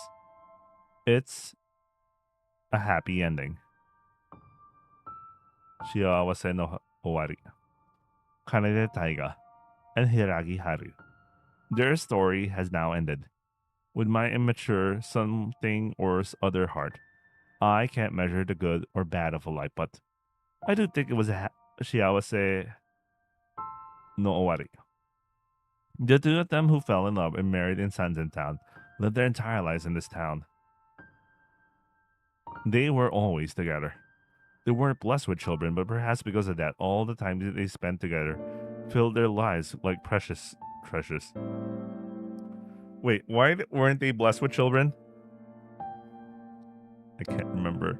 It's a happy ending. Shiawase no owari. Kanede Taiga and Hiragi Haru. Their story has now ended. With my immature something or other heart, I can't measure the good or bad of a life, but I do think it was a Shiawase no owari. The two of them who fell in love and married in Sanzen Town lived their entire lives in this town. They were always together. They weren't blessed with children, but perhaps because of that, all the time that they spent together filled their lives like precious treasures. Wait, why weren't they blessed with children? I can't remember.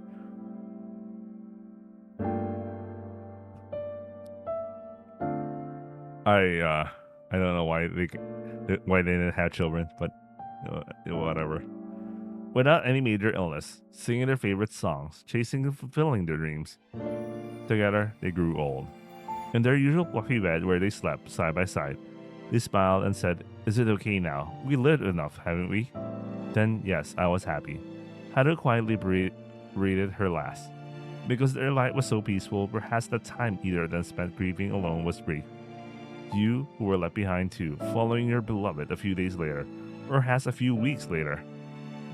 I don't know why they didn't have children, but whatever. Without any major illness, singing their favorite songs, chasing and fulfilling their dreams. Together, they grew old. In their usual fluffy bed where they slept side by side, they smiled and said, "Is it okay now? We lived enough, haven't we?" Then, yes, I was happy. Haru quietly breathed her last. Because their life was so peaceful, perhaps the time either of them spent grieving alone was brief. You who were left behind too, following your beloved a few days later, or perhaps a few weeks later.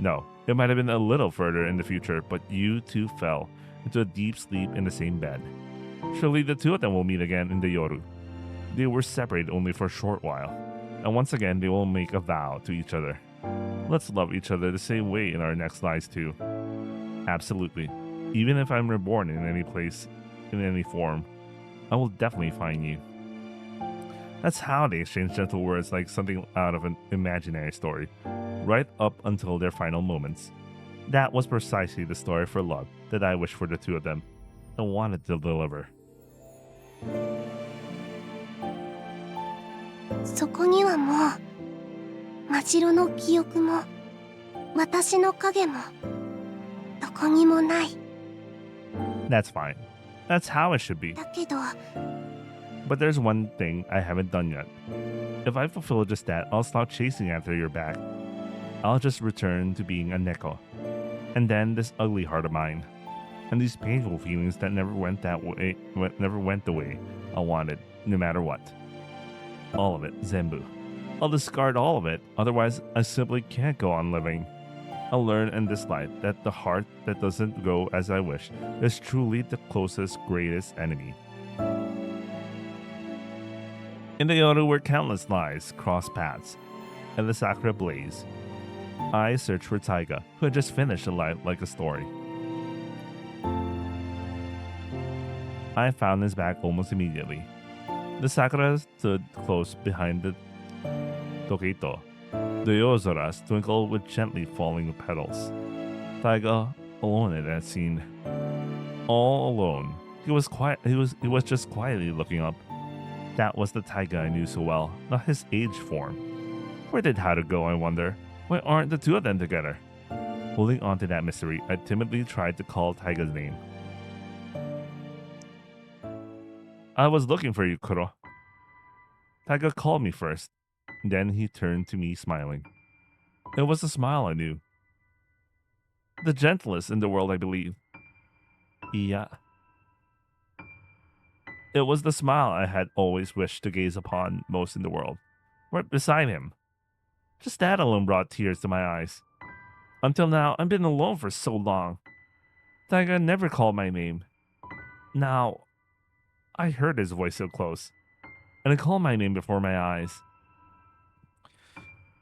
No, it might have been a little further in the future, but you two fell into a deep sleep in the same bed. Surely the two of them will meet again in the Yoru. They were separated only for a short while, and once again they will make a vow to each other. Let's love each other the same way in our next lives too. Absolutely. Even if I'm reborn in any place, in any form, I will definitely find you. That's how they exchange gentle words like something out of an imaginary story, right up until their final moments. That was precisely the story for love that I wished for the two of them and wanted to deliver. そこにはもう、真白の記憶も、私の影も、どこにもない。 That's fine. That's how it should be. だけど、 But there's one thing I haven't done yet. If I fulfill just that, I'll stop chasing after your back. I'll just return to being a neko. And then this ugly heart of mine. And these painful feelings that never went the way I wanted, no matter what. All of it, Zenbu. I'll discard all of it, otherwise I simply can't go on living. I learned in this life that the heart that doesn't go as I wish is truly the closest, greatest enemy. In the Yoru where countless lies cross paths, and the Sakura blaze, I searched for Taiga, who had just finished a life like a story. I found his back almost immediately. The Sakura stood close behind the Tokito. The Yozoras twinkled with gently falling petals. Taiga, alone in that scene. All alone. He was quiet. He was just quietly looking up. That was the Taiga I knew so well, not his age form. Where did Haru go, I wonder? Why aren't the two of them together? Holding on to that mystery, I timidly tried to call Taiga's name. I was looking for you, Kuro. Taiga called me first. Then he turned to me smiling. It was a smile I knew. The gentlest in the world, I believe. Yeah. It was the smile I had always wished to gaze upon most in the world. Right beside him. Just that alone brought tears to my eyes. Until now, I've been alone for so long. Taiga never called my name. Now, I heard his voice so close, and it called my name before my eyes.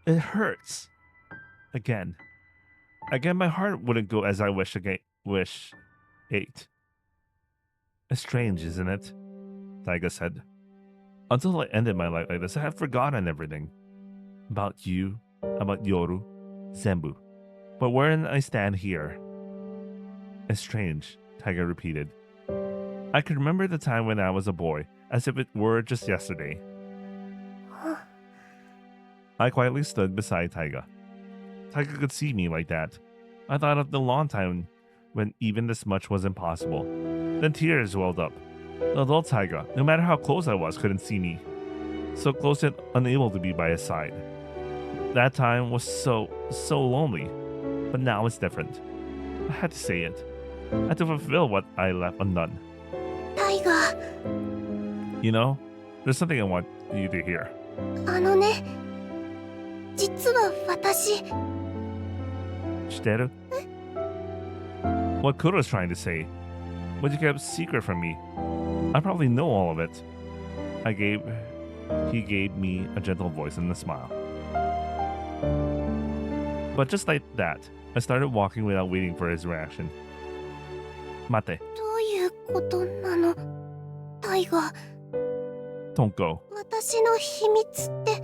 It hurts. Again. Again, my heart wouldn't go as I wish again. It's strange, isn't it? Taiga said. Until I ended my life like this, I had forgotten everything. About you, about Yoru, Zenbu. But wherein I stand here. It's strange, Taiga repeated. I could remember the time when I was a boy, as if it were just yesterday. I quietly stood beside Taiga. Taiga could see me like that. I thought of the long time when even this much was impossible. Then tears welled up. The adult Taiga, no matter how close I was, couldn't see me. So close and unable to be by his side. That time was so lonely. But now it's different. I had to say it. I had to fulfill what I left undone. Taiga. You know, there's something I want you to hear. ね、実は私。Shiteru? What Kuro's trying to say. What you kept secret from me. I probably know all of it. He gave me a gentle voice and a smile. But just like that, I started walking without waiting for his reaction. Mate. どういうことなの、タイガ。Don't go. 私の秘密って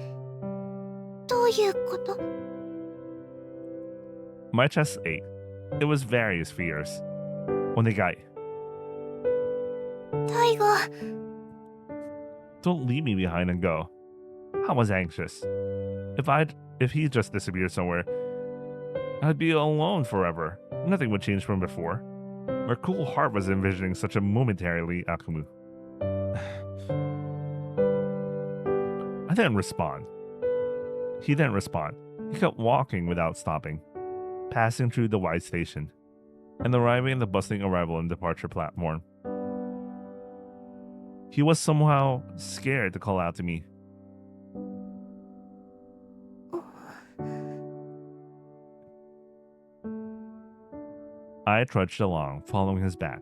どういうこと？ My chest ached. It was various fears. Onegai. タイガ。 Don't leave me behind and go. I was anxious. If he just disappeared somewhere, I'd be alone forever. Nothing would change from before. My cool heart was envisioning such a momentarily Akumu. I didn't respond. He didn't respond. He kept walking without stopping, passing through the wide station, and arriving at the bustling arrival and departure platform. He was somehow scared to call out to me. I trudged along, following his back.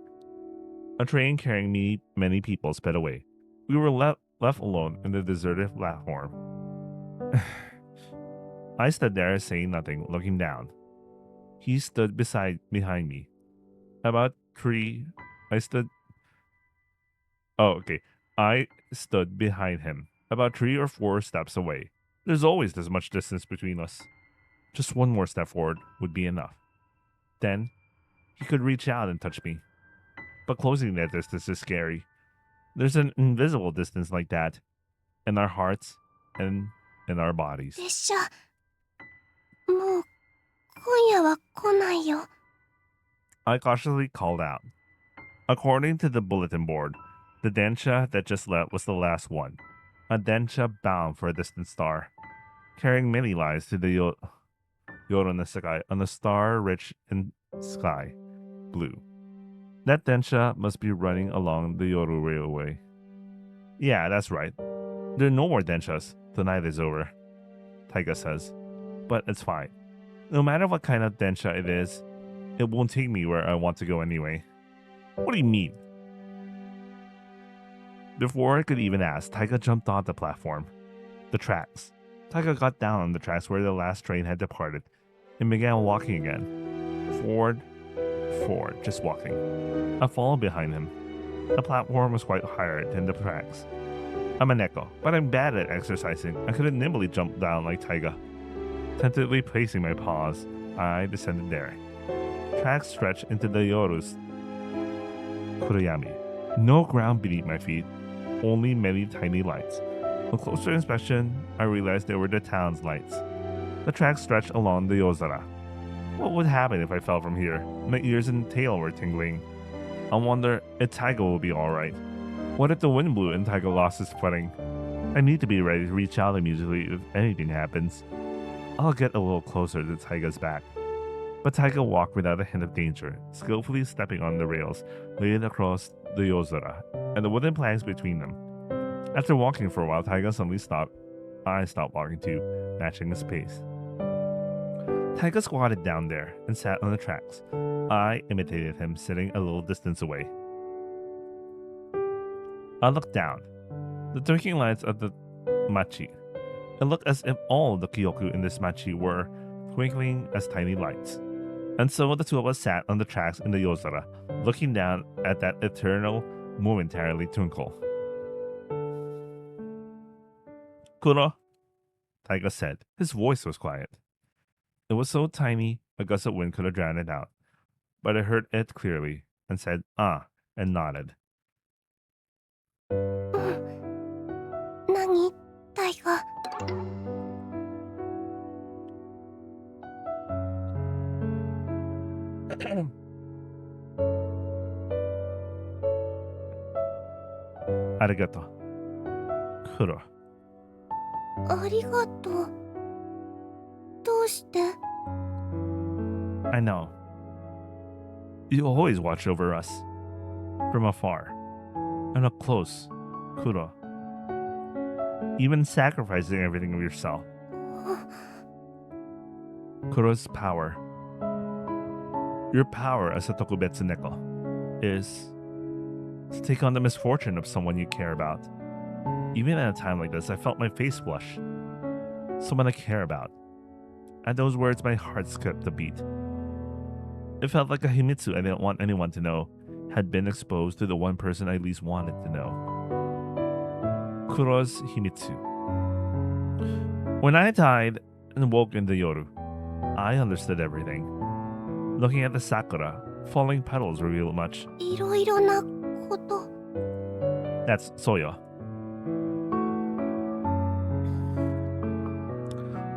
A train carrying many people sped away. We were left alone in the deserted platform. I stood there saying nothing, looking down. He stood behind me. I stood behind him, about 3 or 4 steps away. There's always this much distance between us. Just one more step forward would be enough. Then, he could reach out and touch me. But closing that distance is scary. There's an invisible distance like that, in our hearts and in our bodies. 列車、もう今夜は来ないよ。 I cautiously called out. According to the bulletin board, the Densha that just left was the last one. A Densha bound for a distant star, carrying many lies to the Yoru no Sekai on a star rich in sky blue. That Densha must be running along the Yoru Railway. Yeah, that's right. There are no more Denshas. The night is over, Taiga says. But it's fine. No matter what kind of densha it is, it won't take me where I want to go anyway. What do you mean? Before I could even ask, Taiga jumped on the platform. The tracks. Taiga got down on the tracks where the last train had departed and began walking again. Forward, just walking. I followed behind him. The platform was quite higher than the tracks. I'm a neko, but I'm bad at exercising. I couldn't nimbly jump down like Taiga. Tentatively placing my paws, I descended there. Tracks stretched into the Yoru's Kuroyami. No ground beneath my feet, only many tiny lights. On closer inspection, I realized they were the town's lights. The tracks stretched along the Yozara. What would happen if I fell from here? My ears and tail were tingling. I wonder if Taiga will be alright. What if the wind blew and Taiga lost his footing? I need to be ready to reach out immediately if anything happens. I'll get a little closer to Taiga's back. But Taiga walked without a hint of danger, skillfully stepping on the rails laid across the Yozora and the wooden planks between them. After walking for a while, Taiga suddenly stopped. I stopped walking too, matching his pace. Taiga squatted down there and sat on the tracks. I imitated him, sitting a little distance away. I looked down. The twinkling lights of the machi. It looked as if all the kyoku in this machi were twinkling as tiny lights. And so the two of us sat on the tracks in the Yozara, looking down at that eternal, momentarily twinkle. Kuro, Taiga said. His voice was quiet. It was so tiny, a gust of wind could have drowned it out. But I heard it clearly, and said, and nodded. 何タイガ。Arigato. Kuro. ありがとう。どうして？ I know. You always watch over us. From afar. And up close. Kuro. Even sacrificing everything of yourself. Kuro's power. Your power as a Tokubetsu Neko is to take on the misfortune of someone you care about. Even at a time like this, I felt my face flush. Someone I care about. At those words, my heart skipped a beat. It felt like a himitsu I didn't want anyone to know had been exposed to the one person I least wanted to know. Kuro's himitsu. When I died and woke in the Yoru, I understood everything. Looking at the sakura, falling petals revealed much. いろいろなこと。 That's Soyo.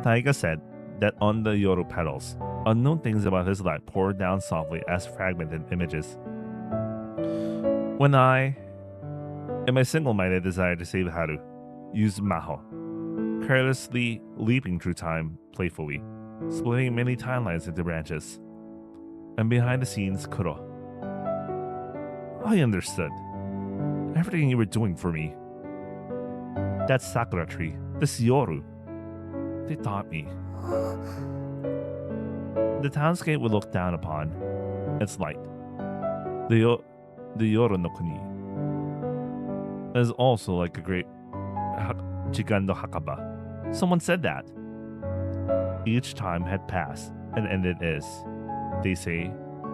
Taiga said that on the Yoru petals, unknown things about his life poured down softly as fragmented images. When I, in my single-minded desire to save Haru, used Maho, carelessly leaping through time playfully, splitting many timelines into branches. And behind the scenes, Kuro. I understood. Everything you were doing for me. That sakura tree, this Yoru. They taught me. The townscape we look down upon, its light. The Yoru no Kuni is also like a great Jigan no Hakaba. Someone said that. Each time had passed, and ended is, they say,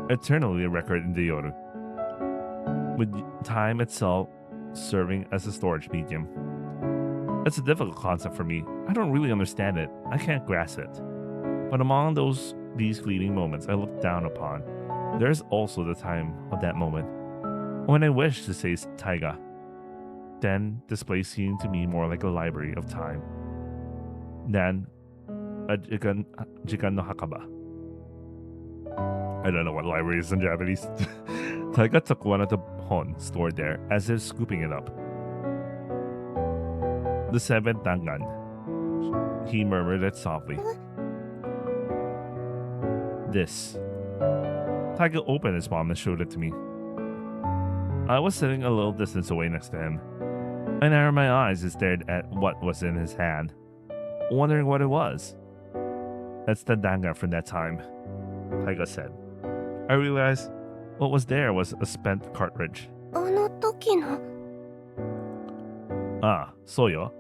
eternally a record in the Yoru, with time itself serving as a storage medium. It's a difficult concept for me. I don't really understand it. I can't grasp it. But among these fleeting moments I look down upon, there's also the time of that moment when I wish to say Taiga. Then this place seemed to me more like a library of time than a Jigan no Hakaba. I don't know what library is in Japanese. Taiga took one of the hon stored there as if scooping it up. The seventh dangan. He murmured it softly. This. Taiga opened his palm and showed it to me. I was sitting a little distance away next to him. I narrowed my eyes and stared at what was in his hand, wondering what it was. That's the Dangan from that time, Taiga said. I realized what was there was a spent cartridge. あの時の Ah, soyo.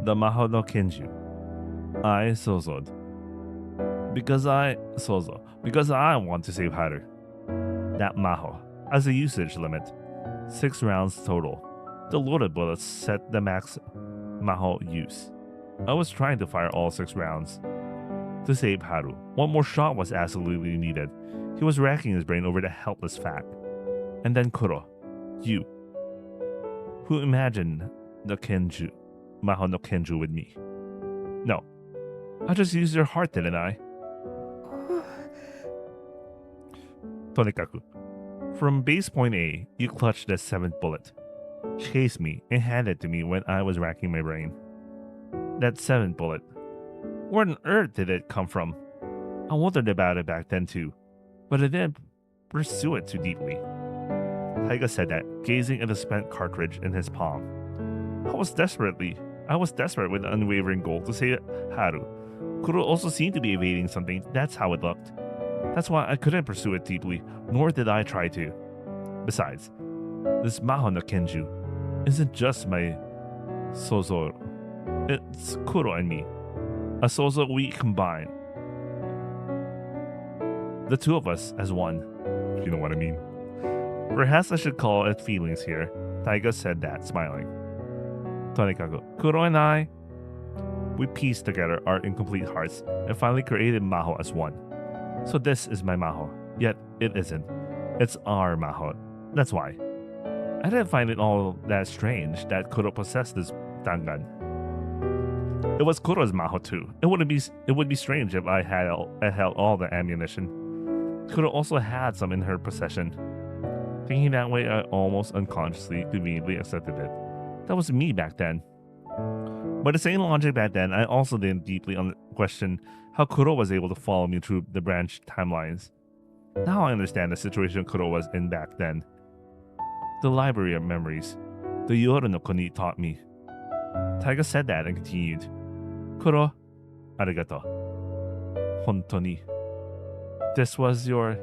The Maho no Kenju. I sozoed. Because I want to save Haru. That Maho has a usage limit. 6 rounds total. The loaded bullets set the max Maho use. I was trying to fire all 6 rounds to save Haru. One more shot was absolutely needed. He was racking his brain over the helpless fact. And then Kuro, you, who imagined the Kenju, Maho no Kenju with me. No, I just used your heart, didn't I? Tonikaku, from base point A, you clutched the 7th bullet, chased me, and handed it to me when I was racking my brain. That 7th bullet. Where on earth did it come from? I wondered about it back then too, but I didn't pursue it too deeply. Taiga said that, gazing at the spent cartridge in his palm. I was desperate with an unwavering goal to save Haru. Kuro also seemed to be evading something, that's how it looked. That's why I couldn't pursue it deeply, nor did I try to. Besides, this Maho no Kenju isn't just my Sozo. It's Kuro and me. A Sozo we combine. The two of us as one. You know what I mean. Perhaps I should call it feelings here. Taiga said that, smiling. Tonikaku, Kuro and I, we pieced together our incomplete hearts and finally created Maho as one. So this is my Maho, yet it isn't. It's our Maho. That's why. I didn't find it all that strange that Kuro possessed this Dangan. It was Kuro's Maho too. It would be strange if I held all the ammunition. Kuro also had some in her possession. Thinking that way, I almost unconsciously, conveniently accepted it. That was me back then. By the same logic back then, I also didn't deeply question how Kuro was able to follow me through the branch timelines. Now I understand the situation Kuro was in back then. The library of memories. The Yoru no Koni taught me. Taiga said that and continued. Kuro, arigato. Hontoni. This was your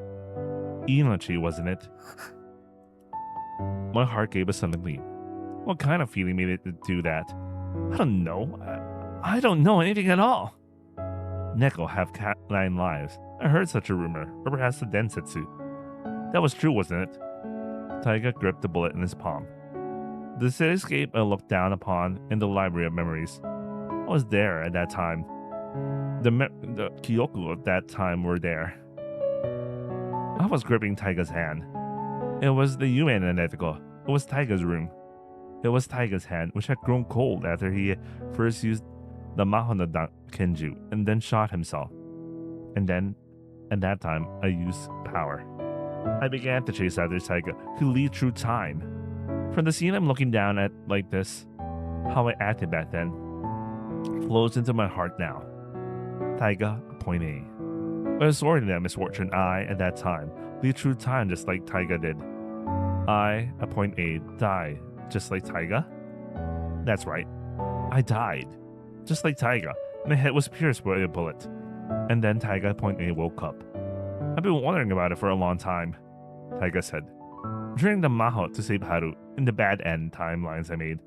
inochi, wasn't it? My heart gave a sudden leap. What kind of feeling made it do that? I don't know. I don't know anything at all. Neko have 9 lives. I heard such a rumor, or perhaps the densetsu. That was true, wasn't it? Taiga gripped the bullet in his palm. The cityscape I looked down upon in the library of memories. I was there at that time. The Kyoku of that time were there. I was gripping Taiga's hand. It was the Yume and Netiko. It was Taiga's room. It was Taiga's hand, which had grown cold after he first used the Maho no Kenju and then shot himself. And then, at that time, I used power. I began to chase after Taiga, who lead through time. From the scene I'm looking down at like this, how I acted back then, flows into my heart now. Taiga, point A. By absorbing that misfortune, I, at that time, lead through time just like Taiga did. I, at point A, died just like Taiga? That's right. I died. Just like Taiga. My head was pierced by a bullet. And then Taiga at point A woke up. I've been wondering about it for a long time, Taiga said. During the Maho to save Haru, in the bad end timelines I made,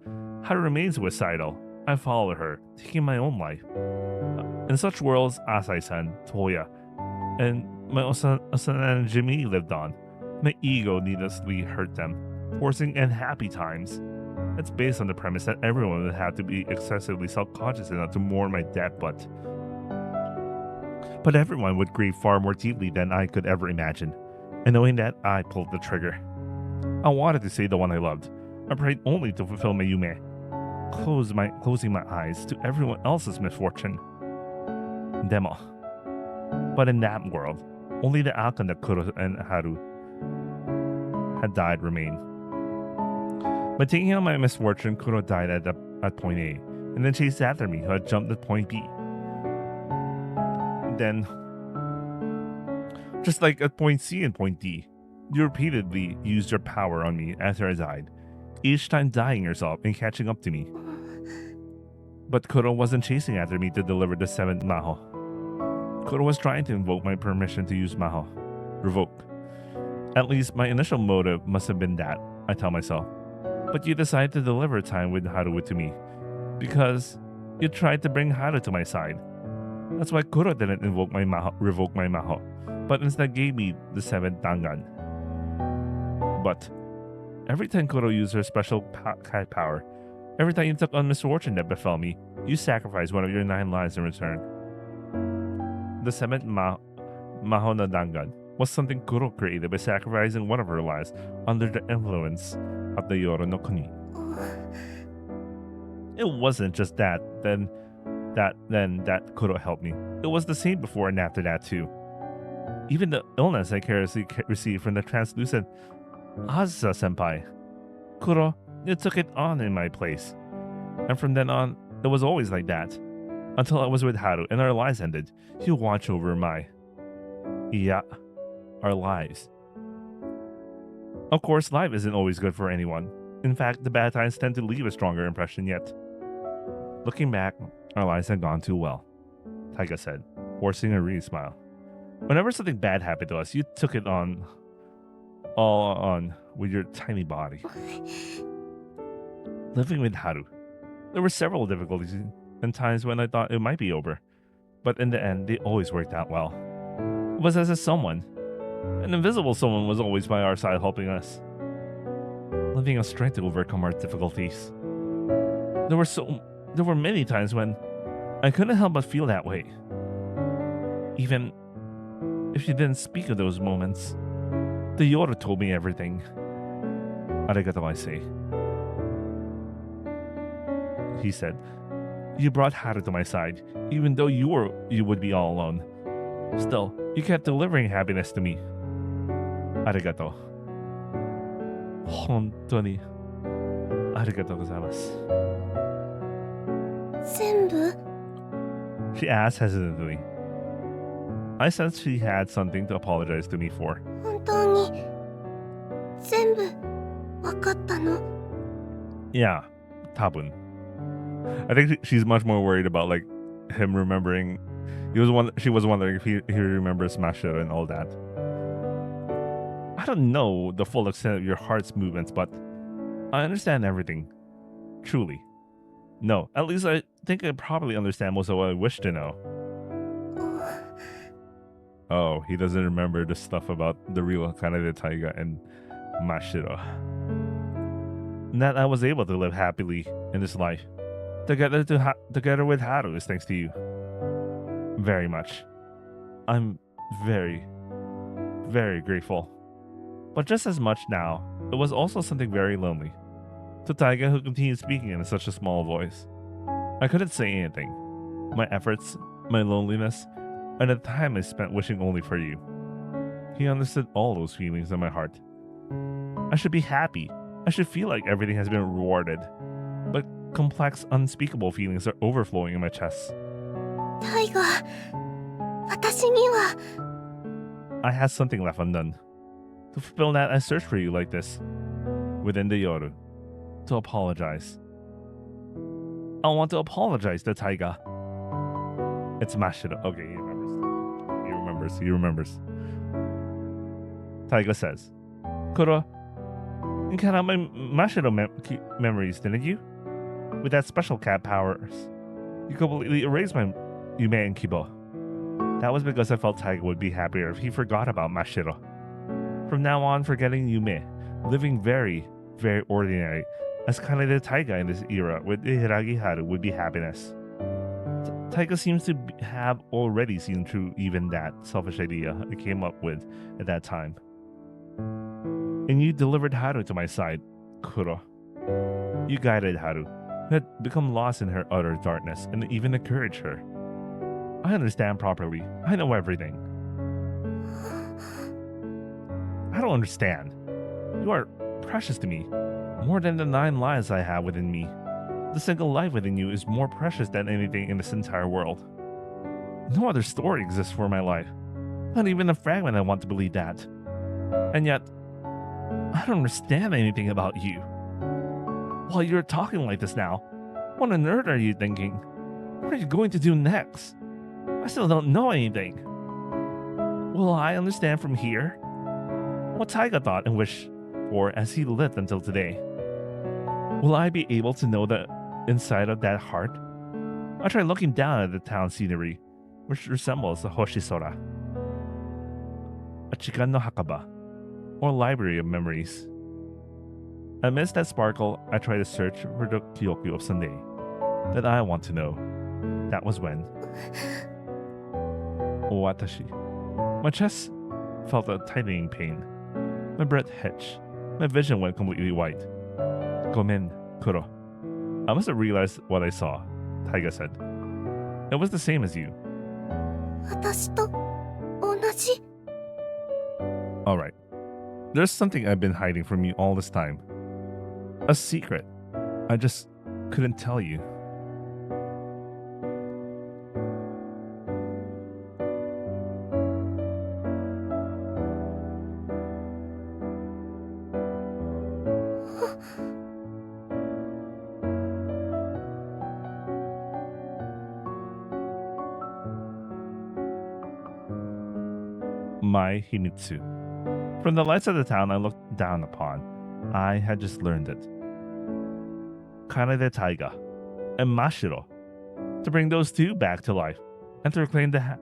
Haru remains suicidal. I followed her, taking my own life. In such worlds, Asai-san, Toya, and my Osana and Jimmy lived on. My ego needlessly hurt them, forcing unhappy times. That's based on the premise that everyone would have to be excessively self-conscious enough to mourn my death, but everyone would grieve far more deeply than I could ever imagine. And knowing that, I pulled the trigger. I wanted to save the one I loved. I prayed only to fulfill my Yume, closing my eyes to everyone else's misfortune. Demo. But in that world, only the outcome that Kuro and Haru had died remained. By taking out my misfortune, Kuro died at point A, and then chased after me, who had jumped at point B. Then, just like at point C and point D, you repeatedly used your power on me after I died, each time dying yourself and catching up to me. But Kuro wasn't chasing after me to deliver the 7th Maho. Kuro was trying to invoke my permission to use Maho. Revoke. At least my initial motive must have been that, I tell myself. But you decided to deliver time with Haru to me. Because you tried to bring Haru to my side. That's why Kuro didn't revoke my Maho, but instead gave me the 7th Dangan. But every time Kuro used her special Kai power, every time you took on misfortune that befell me, you sacrificed one of your 9 lives in return. The 7th Maho na Dangan was something Kuro created by sacrificing one of her lives under the influence of the Yoro no Kuni. It wasn't just that Kuro helped me. It was the same before and after that too. Even the illness I carelessly received from the translucent Asa senpai. Kuro, you took it on in my place. And from then on, it was always like that. Until I was with Haru and our lives ended, you watch over our lives. Of course, life isn't always good for anyone. In fact, the bad times tend to leave a stronger impression yet. Looking back, our lives had gone too well, Taiga said, forcing a real smile. Whenever something bad happened to us, you took it all on with your tiny body. Living with Haru, there were several difficulties and times when I thought it might be over, but in the end, they always worked out well. It was as if an invisible someone was always by our side helping us, lending us strength to overcome our difficulties. There were many times when I couldn't help but feel that way. Even if you didn't speak of those moments, the Yoro told me everything. Arigato, I say. He said, you brought Haru to my side, even though you would be all alone. Still, you kept delivering happiness to me. Arigato. Hontoni. Arigato gozaimasu. 全部 She asked hesitantly. I sensed she had something to apologize to me for. 本当に全部わかったの Yeah, tabun. I think she's much more worried about like him remembering. She was wondering if he remembers Mashiro and all that. I don't know the full extent of your heart's movements, but I understand everything. Truly. No, at least I think I probably understand most of what I wish to know. Oh, he doesn't remember the stuff about the real Kanade Taiga and Mashiro. And that I was able to live happily in this life. Together with Haru is thanks to you. Very much. I'm very, very grateful. But just as much now, it was also something very lonely. To Taiga, who continued speaking in such a small voice. I couldn't say anything. My efforts, my loneliness, and the time I spent wishing only for you. He understood all those feelings in my heart. I should be happy. I should feel like everything has been rewarded. But complex, unspeakable feelings are overflowing in my chest. タイガ私には I had something left undone. To fulfill that, I searched for you like this, within the Yoru, to apologize. I want to apologize to Taiga. It's Mashiro. Okay, he remembers. Taiga says, Kuro, you cut out my Mashiro memories, didn't you? With that special cat powers, you completely erased my Yume and Kibo. That was because I felt Taiga would be happier if he forgot about Mashiro. From now on, forgetting Yume, living very, very ordinary, as kind of the Taiga in this era with Hiragi Haru would be happiness. Taiga seems to have already seen through even that selfish idea I came up with at that time. And you delivered Haru to my side, Kuro. You guided Haru, who had become lost in her utter darkness, and even encouraged her. I understand properly. I know everything. I don't understand. You are precious to me, more than the 9 lives I have within me. The single life within you is more precious than anything in this entire world. No other story exists for my life. Not even a fragment I want to believe that. And yet, I don't understand anything about you. While you're talking like this now, what on earth are you thinking? What are you going to do next? I still don't know anything. Will I understand from here? What Taiga thought and wished for as he lived until today. Will I be able to know the inside of that heart? I try looking down at the town scenery, which resembles the Hoshisora, a Chikan no Hakaba, or library of memories. Amidst that sparkle, I try to search for the Kyoku of Sunday that I want to know. That was when Watashi. My chest felt a tightening pain. My breath hitched. My vision went completely white. Gomen, Kuro. I must have realized what I saw, Taiga said. It was the same as you. 私と同じ。 Alright. There's something I've been hiding from you all this time. A secret. I just couldn't tell you. My Hinitsu. From the lights of the town I looked down upon, I had just learned it. Kanade Taiga and Mashiro. To bring those two back to life and to reclaim the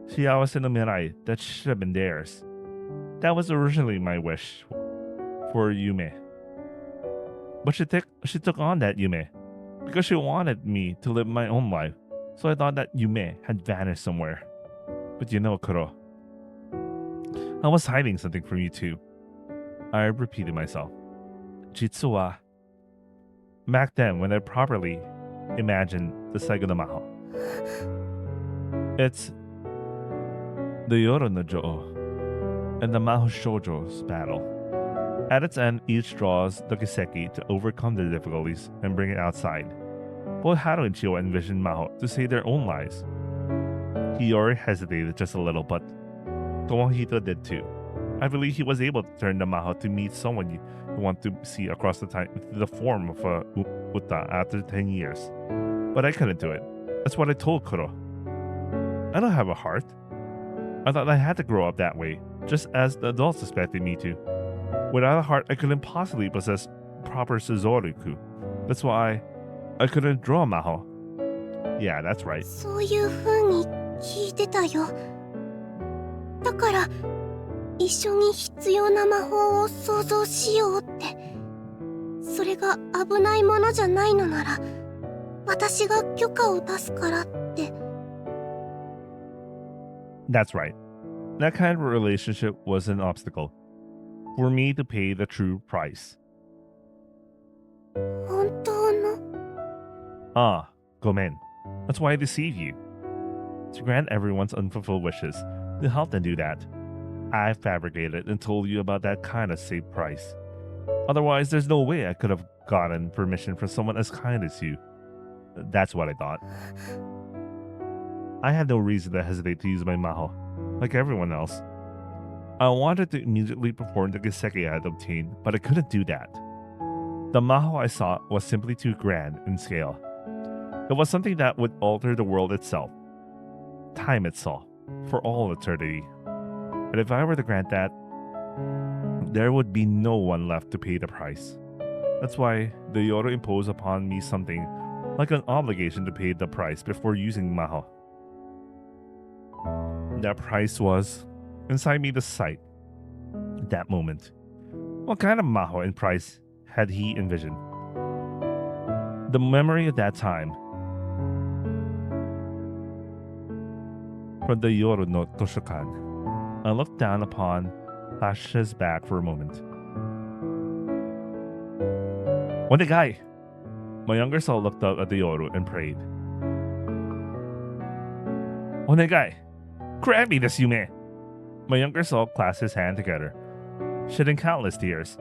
Shiawase no Mirai that should have been theirs. That was originally my wish for Yume. But she took on that Yume because she wanted me to live my own life. So I thought that Yume had vanished somewhere. But you know, Kuro, I was hiding something from you too. I repeated myself. Jitsu wa. Back then, when I properly imagined the Saigo no Maho. It's the Yoru no Jo'o and the Maho Shoujo's battle. At its end, each draws the Kiseki to overcome their difficulties and bring it outside. Both Haru and Chiyo envisioned Maho to save their own lives. Hiyori hesitated just a little, but Tomohito did too. I believe he was able to turn the Maho to meet someone you want to see across the time into the form of a Uta after 10 years. But I couldn't do it. That's what I told Kuro. I don't have a heart. I thought I had to grow up that way, just as the adults expected me to. Without a heart, I couldn't possibly possess proper Suzoruku. That's why I couldn't draw Maho. Yeah, that's right. そういう風に聞いてたよ。だから一緒に必要な魔法を想像しようって。それが危ないものじゃないのなら、私が許可を出すからって。That's right. That kind of relationship was an obstacle for me to pay the true price. 本当の Ah, Gomen. That's why I deceive you. To grant everyone's unfulfilled wishes, to help them do that. I fabricated and told you about that kind of safe price. Otherwise, there's no way I could have gotten permission from someone as kind as you. That's what I thought. I had no reason to hesitate to use my Maho, like everyone else. I wanted to immediately perform the Giseki I had obtained, but I couldn't do that. The Maho I sought was simply too grand in scale. It was something that would alter the world itself, time itself, for all eternity. And if I were to grant that, there would be no one left to pay the price. That's why the Yoru imposed upon me something like an obligation to pay the price before using Maho. That price was inside me the sight. That moment. What kind of Maho and price had he envisioned? The memory of that time. From the Yoru no Toshokan, I looked down upon Tasha's back for a moment. Onegai! My younger self looked up at the Yoru and prayed. Onegai! Grant me this, Yume! My younger self clasped his hand together, shedding countless tears,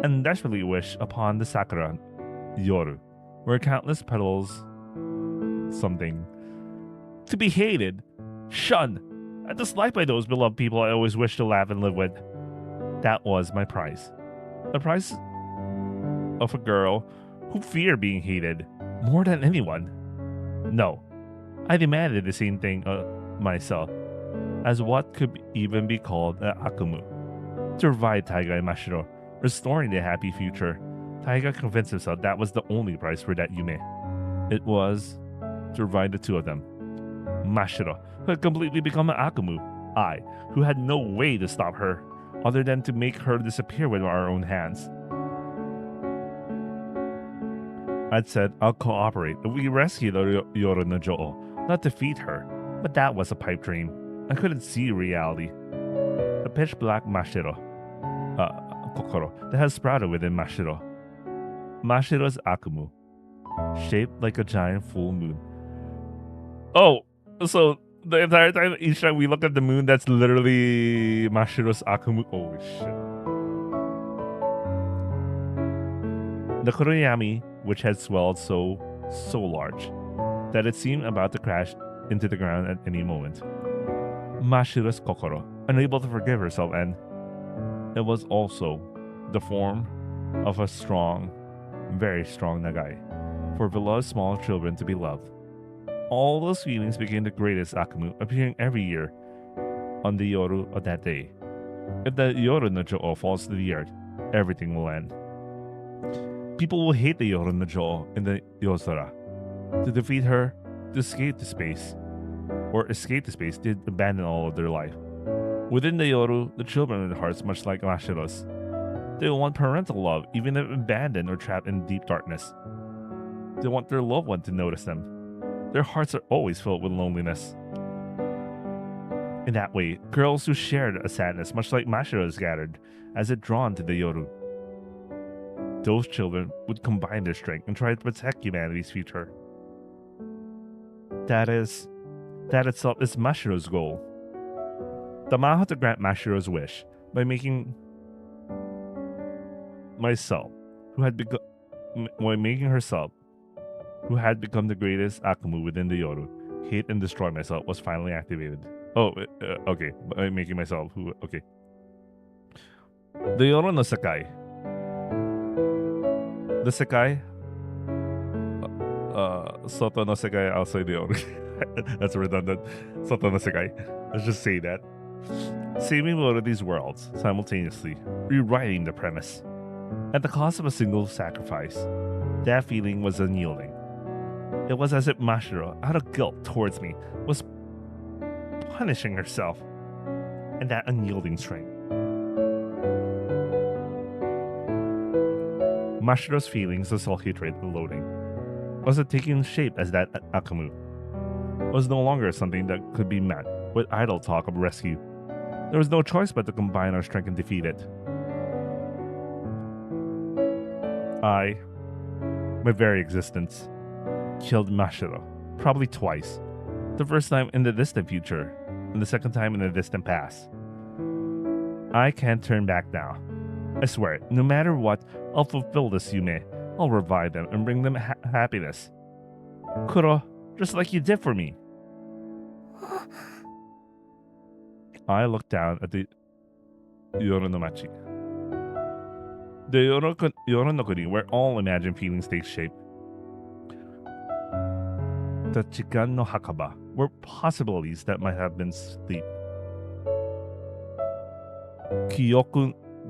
and desperately wished upon the Sakura Yoru, where countless petals something. To be hated, shunned, and disliked by those beloved people I always wished to laugh and live with. That was my price. The price of a girl who feared being hated more than anyone. No, I demanded the same thing myself, as what could even be called an akumu. To revive Taiga and Mashiro, restoring their happy future, Taiga convinced himself that was the only price for that Yume. It was to revive the two of them. Mashiro, who had completely become an akumu, I, who had no way to stop her, other than to make her disappear with our own hands. I'd said I'll cooperate if we rescue the Yoru no Jo'o, not defeat her, but that was a pipe dream. I couldn't see reality. The pitch black Mashiro, Kokoro, that has sprouted within Mashiro. Mashiro's Akumu, shaped like a giant full moon. Oh, so the entire time, each time we look at the moon, that's literally Mashiro's Akumu. Oh shit. The Kuroyami, which had swelled so large that it seemed about to crash into the ground at any moment. Mashiro's Kokoro, unable to forgive herself, and it was also the form of a strong, very strong Nagai, for beloved small children to be loved. All those feelings became the greatest Akumu, appearing every year on the Yoru of that day. If the Yoru no Jo'o falls to the earth, everything will end. People will hate the Yoru no Jo'o in the Yozora. To defeat her, to escape to space, they abandon all of their life. Within the Yoru, the children in hearts, much like Mashiro's, they want parental love, even if abandoned or trapped in deep darkness. They want their loved one to notice them. Their hearts are always filled with loneliness. In that way, girls who shared a sadness, much like Mashiro's, gathered as it drawn to the Yoru. Those children would combine their strength and try to protect humanity's future. That itself is Mashiro's goal. The Maho to grant Mashiro's wish by making herself, who had become the greatest Akumu within the Yoru, hate and destroy myself, was finally activated. Okay, by making myself okay. The Yoru no Sakai. The Sekai, Soto no Sekai outside the Yoru. That's redundant. Soto no Sekai. Let's just say that. Saving both of these worlds simultaneously, rewriting the premise. At the cost of a single sacrifice, that feeling was unyielding. It was as if Mashiro, out of guilt towards me, was punishing herself, and that unyielding strength. Mashiro's feelings of self-hatred and loathing was it taking shape as that Akumu was no longer something that could be met with idle talk of rescue. There was no choice but to combine our strength and defeat it. I, my very existence, killed Mashiro, probably twice. The first time in the distant future, and the second time in the distant past. I can't turn back now. I swear it, no matter what, I'll fulfill this Yume. I'll revive them and bring them happiness. Kuro, just like you did for me. I looked down at the Yoru no Machi. The Yoru no Kuni, where all imagined feelings take shape. The Chikan no Hakaba were possibilities that might have been sleep.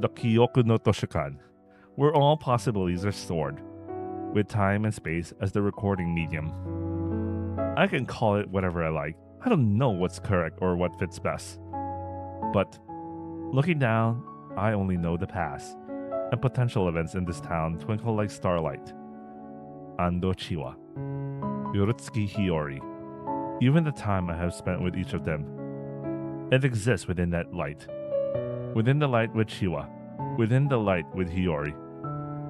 The Kyoku no Toshikan where all possibilities are stored, with time and space as the recording medium. I can call it whatever I like. I don't know what's correct or what fits best. But looking down, I only know the past, and potential events in this town twinkle like starlight. Ando Chiwa, Yorutsuki Hiyori, even the time I have spent with each of them. It exists within that light. Within the light with Chiwa, within the light with Hiyori,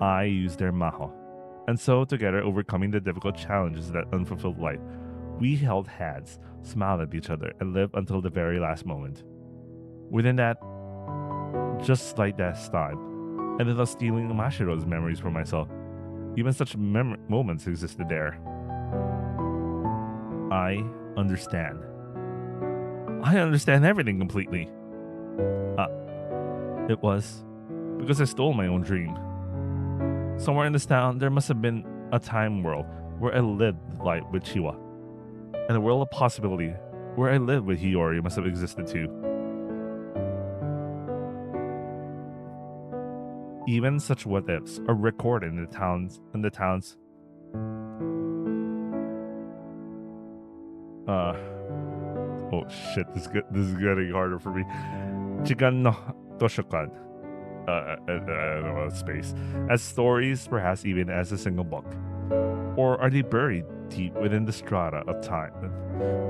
I use their maho. And so, together overcoming the difficult challenges of that unfulfilled life, we held hands, smiled at each other, and lived until the very last moment. Within that, just like that time, I ended up stealing Mashiro's memories for myself. Even such moments existed there. I understand. I understand everything completely. It was because I stole my own dream. Somewhere in this town, there must have been a time world where I lived life with Chiwa. And a world of possibility where I live with Hiyori must have existed too. Even such what ifs are recorded in the towns. Oh shit! This is getting harder for me. Chikan no Toshokan. I don't know, space. As stories, perhaps even as a single book, or are they buried deep within the strata of time?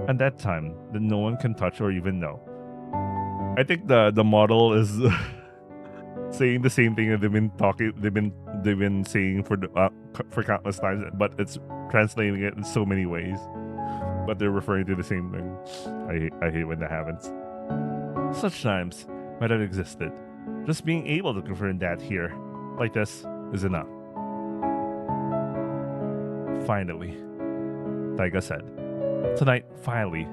And that time that no one can touch or even know. I think the model is saying the same thing that they've been saying for countless times, but it's translating it in so many ways. But they're referring to the same thing. I hate when that happens. Such times might have existed. Just being able to confirm that here, like this, is enough. Finally, Taiga said, tonight, finally,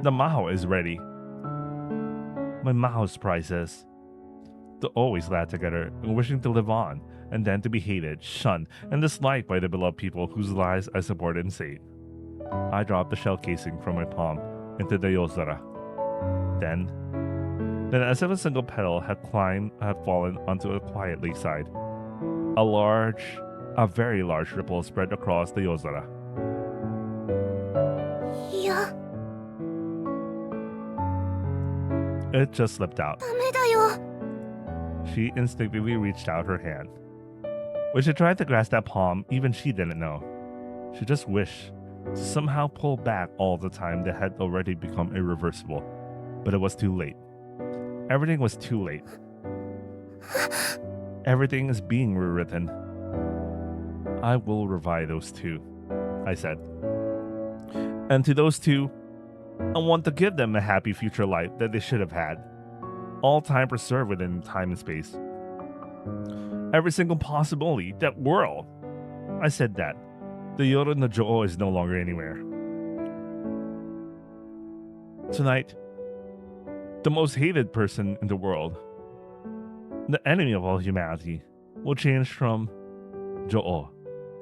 the Maho is ready. My Maho's prizes. They're always glad together and wishing to live on, and then to be hated, shunned, and disliked by the beloved people whose lives I support and save. I dropped the shell casing from my palm into the Yozora. Then, as if a single petal had fallen onto a quiet lakeside, a very large ripple spread across the Yozora. いや、 It just slipped out. ダメだよ。 She instinctively reached out her hand. When she tried to grasp that palm, even she didn't know. She just wished to somehow pull back all the time that had already become irreversible. But it was too late. Everything was too late. Everything is being rewritten. I will revive those two, I said. And to those two, I want to give them a happy future life that they should have had. All time preserved within time and space. Every single possibility, that world. I said that. The Yoro no Jo'o is no longer anywhere. Tonight, the most hated person in the world, the enemy of all humanity, will change from Jo'o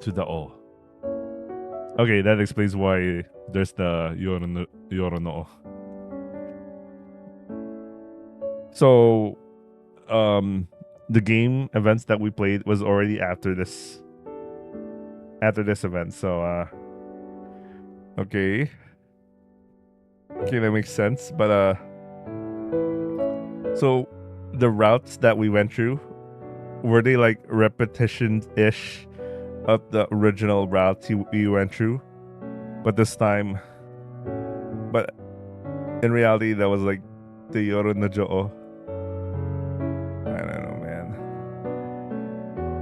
to the O. Okay, that explains why there's the Yoro no. So, the game events that we played was already after this event. So, okay, that makes sense. But so the routes that we went through, were they like repetition-ish of the original route we went through? But this time, but in reality, that was like the Yoro no Jo'o. I don't know, man.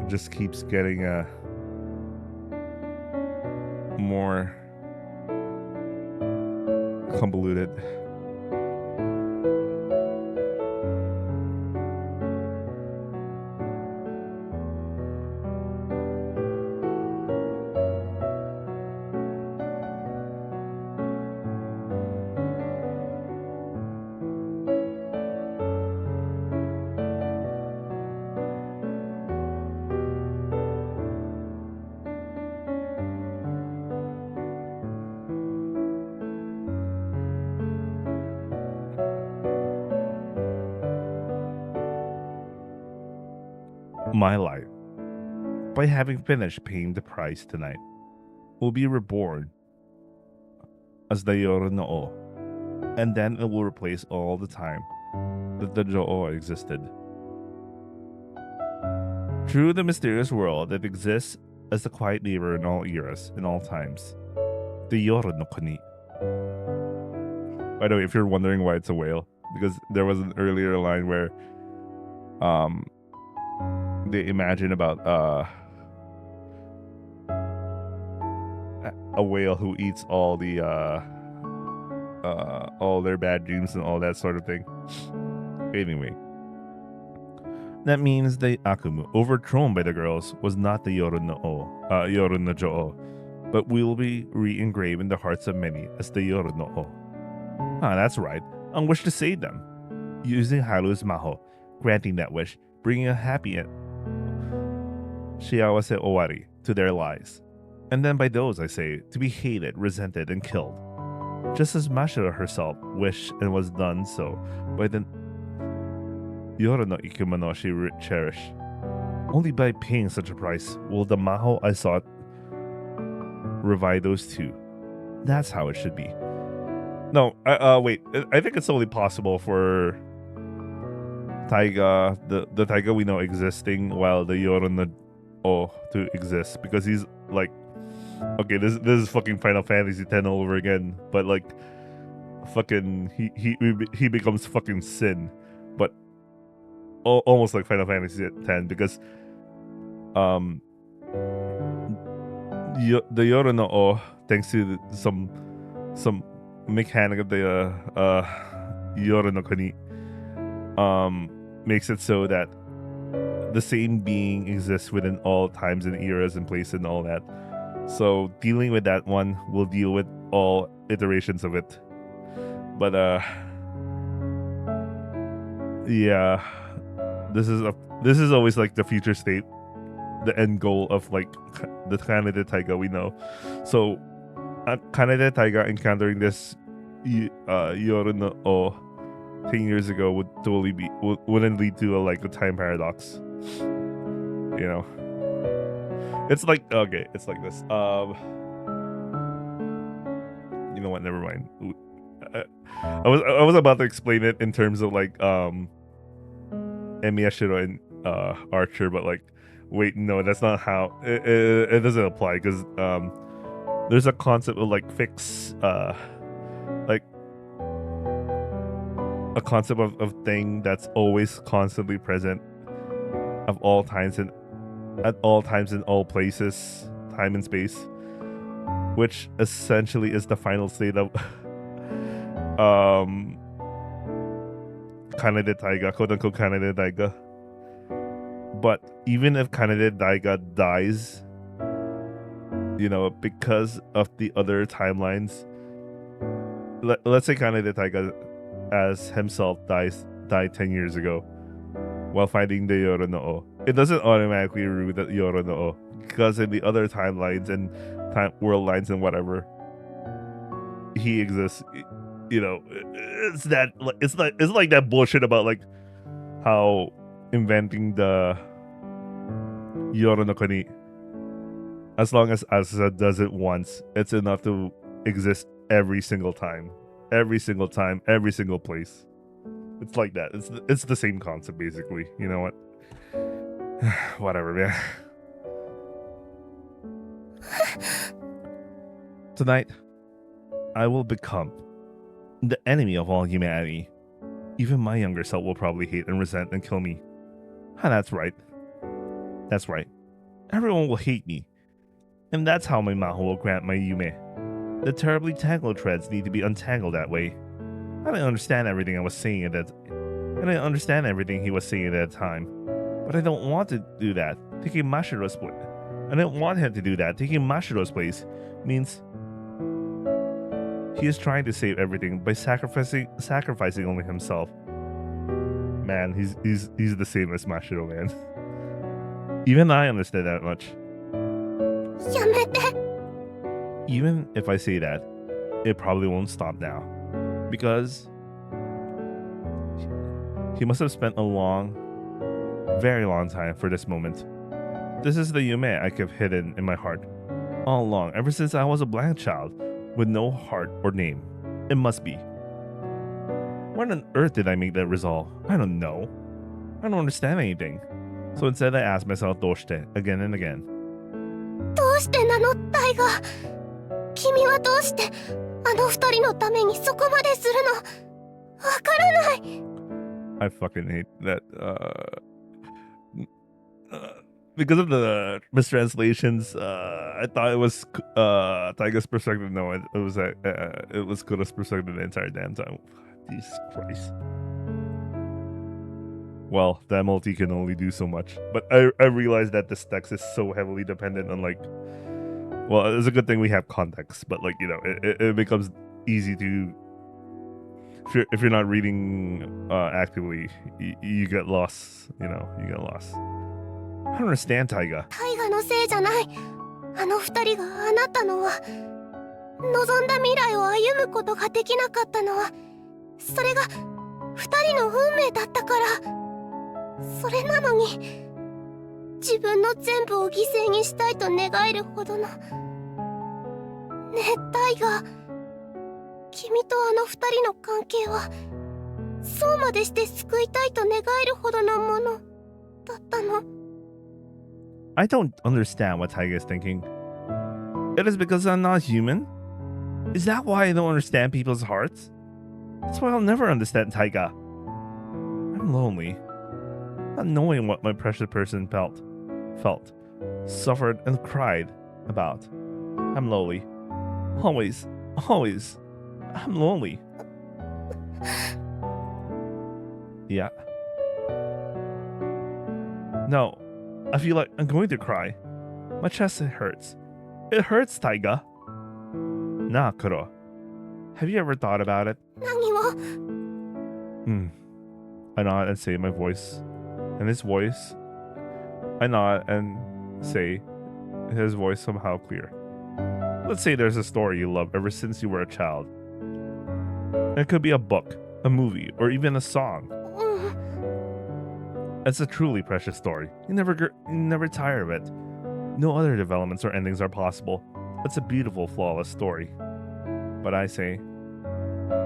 It just keeps getting more convoluted. My life, by having finished paying the price tonight, will be reborn as the Yoro no O, and then it will replace all the time that the Jo'o existed. Through the mysterious world that exists as the quiet neighbor in all eras, in all times, the Yoro no Kuni. By the way, if you're wondering why it's a whale, because there was an earlier line where they imagine about a whale who eats all their bad dreams and all that sort of thing. Anyway, that means the Akumu, overthrown by the girls, was not the Yoro no Jo'o, but will be re-engraved in the hearts of many as the Yoro no O. Ah, that's right. I wish to save them, using Haru's Maho, granting that wish, bringing a happy end, Shiawase Owari, to their lives. And then by those, I say, to be hated, resented, and killed. Just as Mashiro herself wished and was done so by the Yoro no Ikumono she cherished. Only by paying such a price will the Maho I sought revive those two. That's how it should be. No, wait. I think it's only possible for Taiga, the Taiga we know existing, while the Yoro no O to exist, because he's like, okay, this is fucking Final Fantasy X all over again, but like, fucking he becomes fucking Sin, but almost like Final Fantasy X, because the Yoro no O, thanks to some mechanic of the Yoro no Kuni, makes it so that the same being exists within all times and eras and places and all that. So dealing with that one, we'll deal with all iterations of it. But yeah, this is always like the future state, the end goal of like the Kanade Taiga we know. So Kanade Taiga encountering this Yoro no O 10 years ago would totally wouldn't lead to a time paradox. You know, it's like, okay, it's like this. You know what? Never mind. I was about to explain it in terms of like Miyashiro and Archer, but like, wait, no, that's not how it doesn't apply, because there's a concept of like fix, like a concept of thing that's always constantly present of all times and at all times in all places, time and space, which essentially is the final state of Kanade Taiga, quote unquote Kanade Taiga. But even if Kanade Taiga dies, you know, because of the other timelines, let's say Kanade Taiga as himself died 10 years ago while fighting the Yoro no O, it doesn't automatically root the Yoro no O, because in the other timelines and world lines and whatever, he exists. You know, it's like that bullshit about like how inventing the Yoro no Kuni, as long as Asusa does it once, it's enough to exist every single time, every single place. It's like that. It's the same concept basically. You know what? Whatever, man. Tonight, I will become the enemy of all humanity. Even my younger self will probably hate and resent and kill me. That's right. That's right. Everyone will hate me. And that's how my Maho will grant my Yume. The terribly tangled threads need to be untangled that way. I didn't understand everything I was saying at that. I didn't understand everything he was saying at that time. But I don't want to do that. Taking Mashiro's place. I didn't want him to do that. Taking Mashiro's place means he is trying to save everything by sacrificing only himself. Man, he's the same as Mashiro, man. Even I understand that much. やめて。 Even if I say that, it probably won't stop now. Because he must have spent a long, very long time for this moment. This is the Yume I kept hidden in my heart all along, ever since I was a blank child with no heart or name. It must be. When on earth did I make that resolve? I don't know. I don't understand anything. So instead I asked myself doshite again and again. どうしてなの、タイガ。君はどうしてあの二人のためにそこまでするの。わからない。 I fucking hate that. Because of the mistranslations, I thought it was Taiga's perspective. No, it was Kuro's perspective the entire damn time. Jesus Christ. Well, that multi can only do so much. But I realized that this text is so heavily dependent on like, well, it's a good thing we have context, but like, you know, it becomes easy to, if you're not reading actively, you get lost. You know, you get lost. I don't understand, Taiga. タイガのせいじゃない。ああの二人があなたのは望んだ未来を歩むことができなかったのはそれが二人の運命だったから。それなのに自分の全部を犠牲にしたいと願えるほどの。ねえタイガー、君とあの二人の関係はそうまでして救いたいと願えるほどのものだったの？ I don't understand what Taiga is thinking. It is because I'm not human? Is that why I don't understand people's hearts? That's why I'll never understand Taiga. I'm lonely. Not knowing what my precious person felt, suffered, and cried about. I'm lonely. Always. I'm lonely. Yeah. No, I feel like I'm going to cry. My chest hurts. It hurts, Taiga. Nah, Kuro. Have you ever thought about it? 何を？ I nod and say my voice. And his voice. I nod and say his voice somehow clear. Let's say there's a story you love ever since you were a child. It could be a book, a movie, or even a song. It's a truly precious story. You never tire of it. No other developments or endings are possible. It's a beautiful, flawless story. But I say,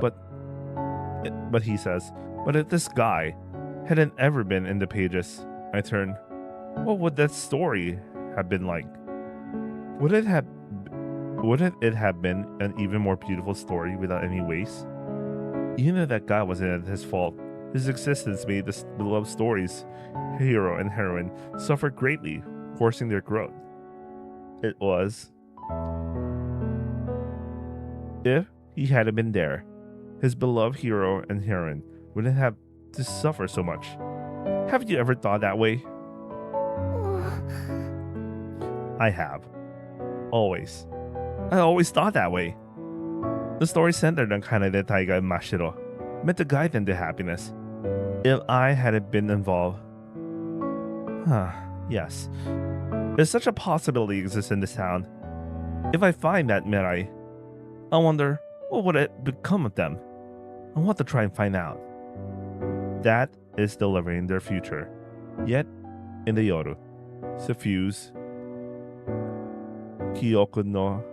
but he says, but if this guy hadn't ever been in the pages, I turn, what would that story have been like? Wouldn't it have been an even more beautiful story without any waste? Even if that guy wasn't his fault, his existence made the beloved stories, hero and heroine, suffer greatly, forcing their growth. It was. If he hadn't been there, his beloved hero and heroine wouldn't have to suffer so much. Haven't you ever thought that way? I have. Always. I always thought that way. The story centered on Kanade, Taiga, and Mashiro, meant to guide them to happiness. If I hadn't been involved... Yes. If such a possibility exists in this town, if I find that Mirai, I wonder, what would it become of them? I want to try and find out. That is delivering their future. Yet, in the Yoru, suffuse Kyoku no...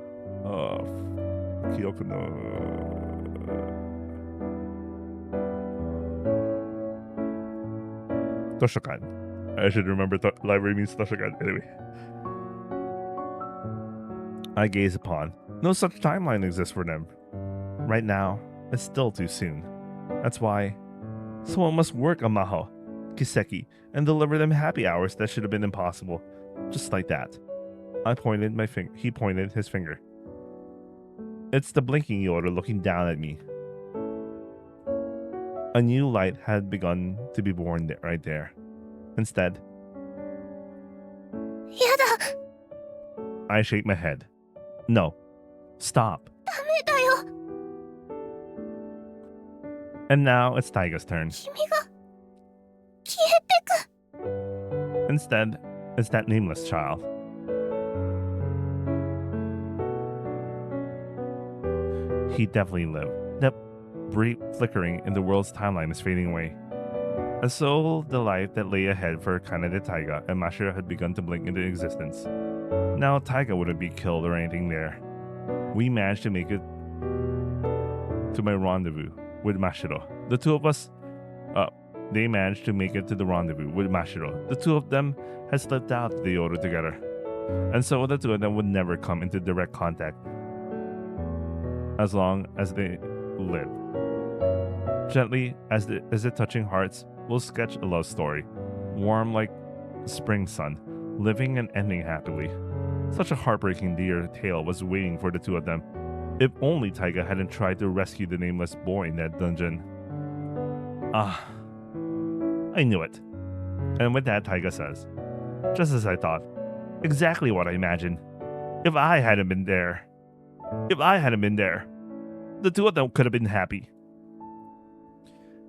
Toshokan. I should remember library means Toshokan. Anyway. I gaze upon. No such timeline exists for them. Right now, it's still too soon. That's why someone must work on Maho, Kiseki, and deliver them happy hours that should have been impossible. Just like that. I pointed my finger. He pointed his finger. It's the blinking Yoda looking down at me. A new light had begun to be born right there. Instead, やだ。 I shake my head. No. Stop. ダメだよ。 And now it's Taiga's turn. 君が消えてく。 Instead, it's that nameless child. He definitely lived. That brief flickering in the world's timeline is fading away. And so the life that lay ahead for Kanade Taiga and Mashiro had begun to blink into existence. Now Taiga wouldn't be killed or anything there. We managed to make it to my rendezvous with Mashiro. The two of us, they managed to make it to the rendezvous with Mashiro. The two of them had slipped out to the Yoru together. And so the two of them would never come into direct contact as long as they lived. Gently, as the touching hearts, we'll sketch a love story, warm like spring sun, living and ending happily. Such a heartbreaking dear tale was waiting for the two of them. If only Taiga hadn't tried to rescue the nameless boy in that dungeon. Ah, I knew it. And with that, Taiga says, just as I thought, exactly what I imagined. If I hadn't been there, the two of them could have been happy.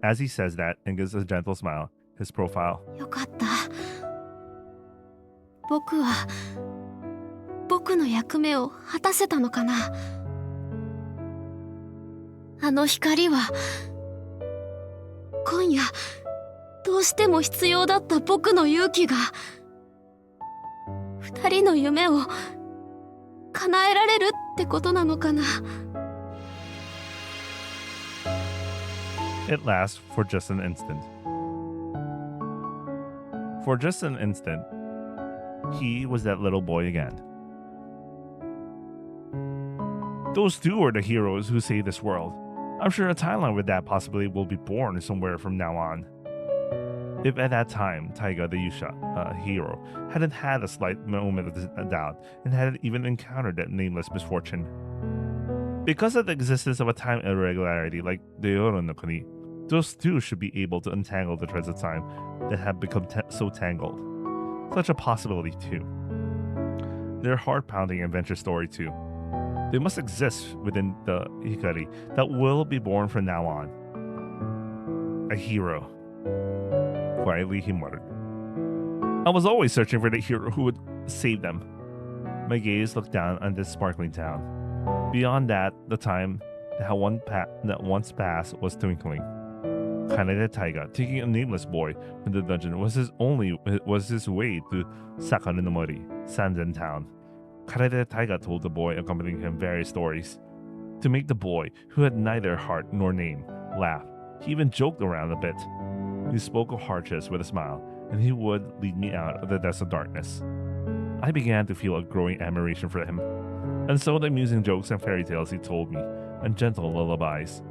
As he says that and gives a gentle smile, his profile. よかった。僕僕の役目を果たせたのかな。あの光は今夜どうしても必要だった僕の勇気が二人の夢を叶えられるってことなのかな。 It lasts for just an instant. For just an instant, he was that little boy again. Those two are the heroes who saved this world. I'm sure a timeline with that possibility will be born somewhere from now on. If at that time, Taiga the Yusha, hero, hadn't had a slight moment of doubt and hadn't even encountered that nameless misfortune. Because of the existence of a time irregularity like the Yoru no Kuni, those two should be able to untangle the threads of time that have become so tangled. Such a possibility too. Their heart-pounding adventure story too. They must exist within the Hikari that will be born from now on. A hero. Quietly he muttered. I was always searching for the hero who would save them. My gaze looked down on this sparkling town. Beyond that, the time that once passed was twinkling. Kaneda Taiga, taking a nameless boy from the dungeon, was his way to Sakanonomori, Sanzen town. Kaneda Taiga told the boy accompanying him various stories. To make the boy, who had neither heart nor name, laugh, he even joked around a bit. He spoke of hardships with a smile, and he would lead me out of the depths of darkness. I began to feel a growing admiration for him, and so the amusing jokes and fairy tales he told me, and gentle lullabies.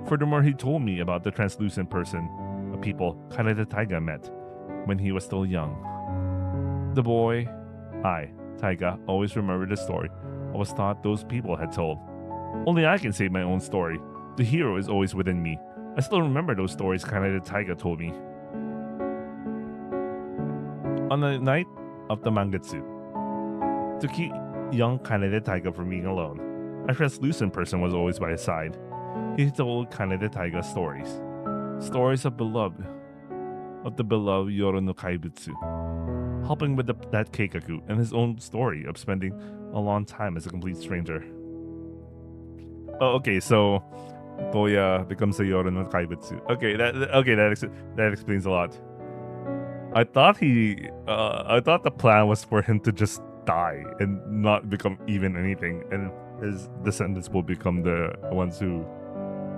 Furthermore, he told me about the translucent person, a people Kaneda Taiga met when he was still young. The boy, Taiga, always remembered the story I was taught those people had told. Only I can say my own story. The hero is always within me. I still remember those stories Kaneda Taiga told me. On the night of the Mangetsu, to keep young Kaneda Taiga from being alone, a translucent person was always by his side. He told Kaneda Taiga stories. Stories of the beloved Yoru no Kaibutsu, helping with that keikaku and his own story of spending a long time as a complete stranger. Oh, okay, so Toya becomes a Yoru no Kaibutsu. Okay, that explains a lot. I thought the plan was for him to just die and not become even anything, and his descendants will become the ones who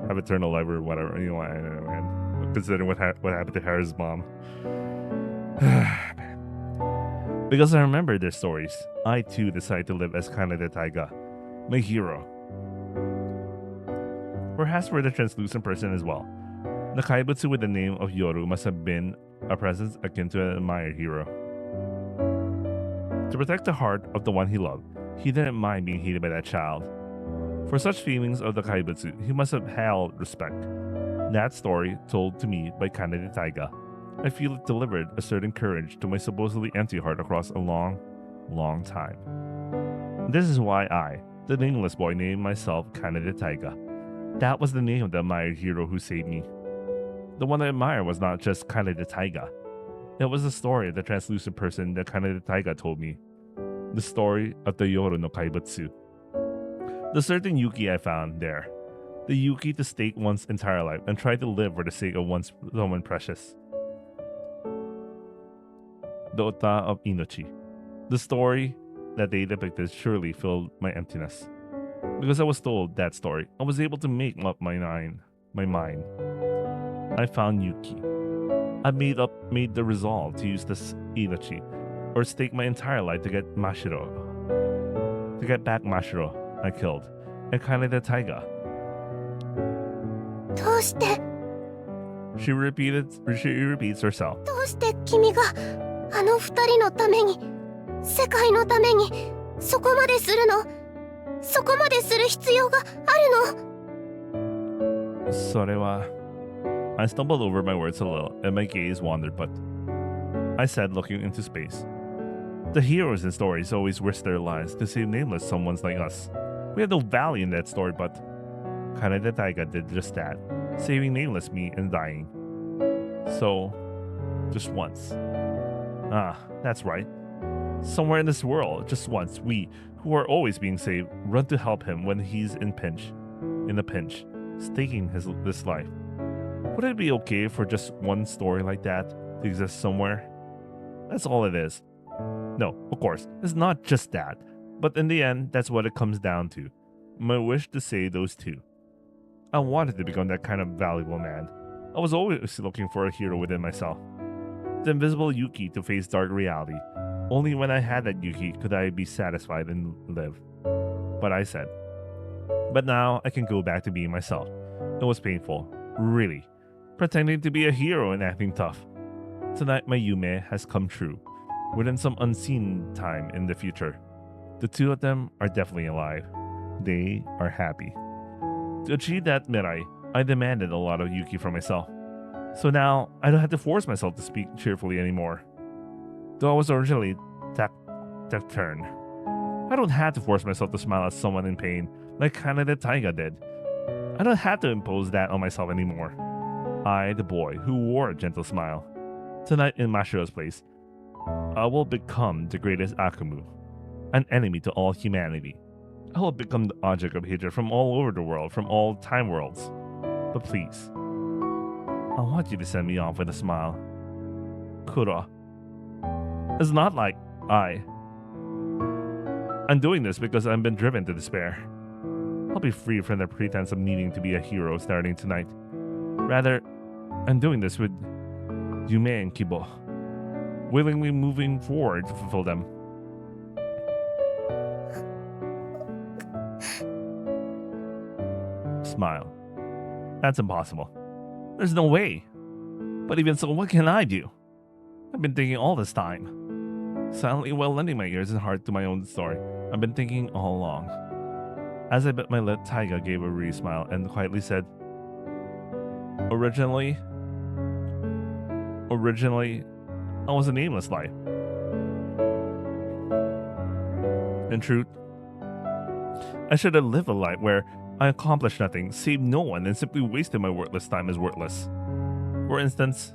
have eternal life or whatever. You know, and considering what happened to Harry's mom. Because I remember their stories, I too decided to live as Kaneda Taiga, my hero. Perhaps for the translucent person as well. The Kaibutsu with the name of Yoru must have been a presence akin to an admired hero. To protect the heart of the one he loved, he didn't mind being hated by that child. For such feelings of the Kaibutsu, he must have held respect. That story, told to me by Kaneda Taiga, I feel it delivered a certain courage to my supposedly empty heart across a long, long time. This is why I, the nameless boy, named myself Kaneda Taiga. That was the name of the admired hero who saved me. The one I admire was not just Kaneda Taiga. It was the story of the translucent person that Kaneda Taiga told me. The story of the Yoru no Kaibutsu. The certain Yuki I found there. The Yuki to stake one's entire life and try to live for the sake of someone precious. The Ota of Inochi. The story that they depicted surely filled my emptiness. Because I was told that story, I was able to make up my mind. I found Yuki. I made the resolve to use this Inochi, or stake my entire life to get Mashiro. To get back Mashiro I killed, and Kaneda Taiga. どうして She repeats herself. どうして君があの二人のために世界のためにそこまでするのそこまでする必要があるの それは I stumbled over my words a little, and my gaze wandered, but I said, looking into space. The heroes in stories always risk their lives to save nameless someones like us. We have no value in that story, but Kaneda Taiga did just that, saving nameless me and dying. So, just once. Ah, that's right. Somewhere in this world, just once, we, who are always being saved, run to help him when he's in a pinch, staking this life. Would it be okay for just one story like that to exist somewhere? That's all it is. No, of course, it's not just that, but in the end, that's what it comes down to. My wish to say those two. I wanted to become that kind of valuable man. I was always looking for a hero within myself. The invisible Yuki to face dark reality. Only when I had that Yuki could I be satisfied and live. But I said. But now I can go back to being myself. It was painful, really. Pretending to be a hero and acting tough. Tonight my Yume has come true. Within some unseen time in the future. The two of them are definitely alive. They are happy. To achieve that Mirai, I demanded a lot of Yuki from myself. So now, I don't have to force myself to speak cheerfully anymore. Though I was originally taciturn. I don't have to force myself to smile at someone in pain, like Kanade Taiga did. I don't have to impose that on myself anymore. I, the boy who wore a gentle smile. Tonight in Mashiro's place, I will become the greatest Akumu, an enemy to all humanity. I will become the object of hatred from all over the world, from all time worlds. But please, I want you to send me off with a smile. Kuro. It's not like I'm doing this because I've been driven to despair. I'll be free from the pretense of needing to be a hero starting tonight. Rather, I'm doing this with Yume and Kibo, willingly moving forward to fulfill them. Smile. That's impossible. There's no way. But even so, what can I do? I've been thinking all this time. Silently while lending my ears and heart to my own story, I've been thinking all along. As I bit my lip, Taiga gave a wry smile and quietly said, Originally, I was a nameless life. In truth, I should have lived a life where I accomplished nothing, saved no one, and simply wasted my worthless time as worthless. For instance,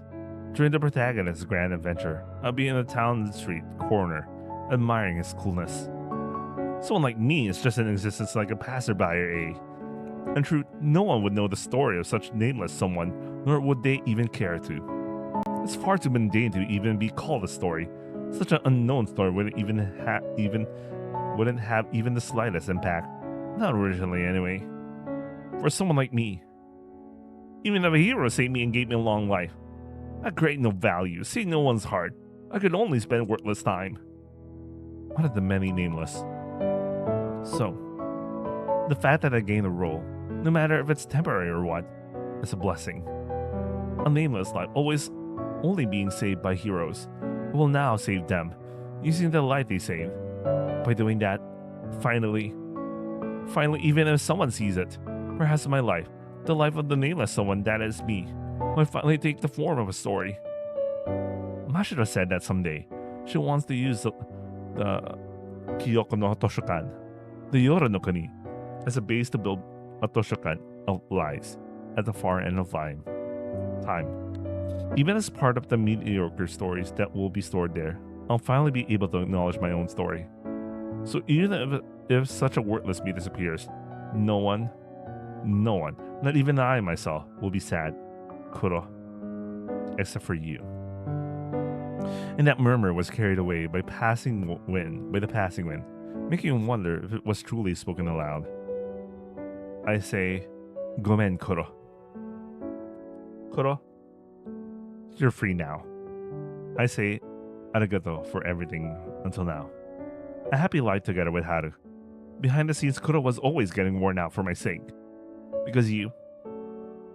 during the protagonist's grand adventure, I'll be in a town street corner, admiring his coolness. Someone like me is just in existence like a passerby or a. In truth, no one would know the story of such nameless someone, nor would they even care to. It's far too mundane to even be called a story. Such an unknown story wouldn't have even the slightest impact. Not originally, anyway. For someone like me, even if a hero saved me and gave me a long life, a great no value, saved no one's heart, I could only spend worthless time. One of the many nameless. So, the fact that I gained a role, no matter if it's temporary or what, is a blessing. A nameless life, always only being saved by heroes, who will now save them, using the life they saved. By doing that, finally, even if someone sees it, perhaps my life, the life of the nameless someone that is me, might finally take the form of a story. Mashiro said that someday she wants to use the Kyoko no Toshokan, the Yoro no Kuni, as a base to build a Toshokan of lies at the far end of time. Even as part of the mediocre stories that will be stored there, I'll finally be able to acknowledge my own story. So even if such a worthless me disappears, no one, not even I myself, will be sad, Kuro, except for you. And that murmur was carried away by the passing wind, making you wonder if it was truly spoken aloud. I say, Gomen, Kuro. Kuro, you're free now. I say, arigato for everything until now. A happy life together with Haru. Behind the scenes, Kuro was always getting worn out for my sake. Because you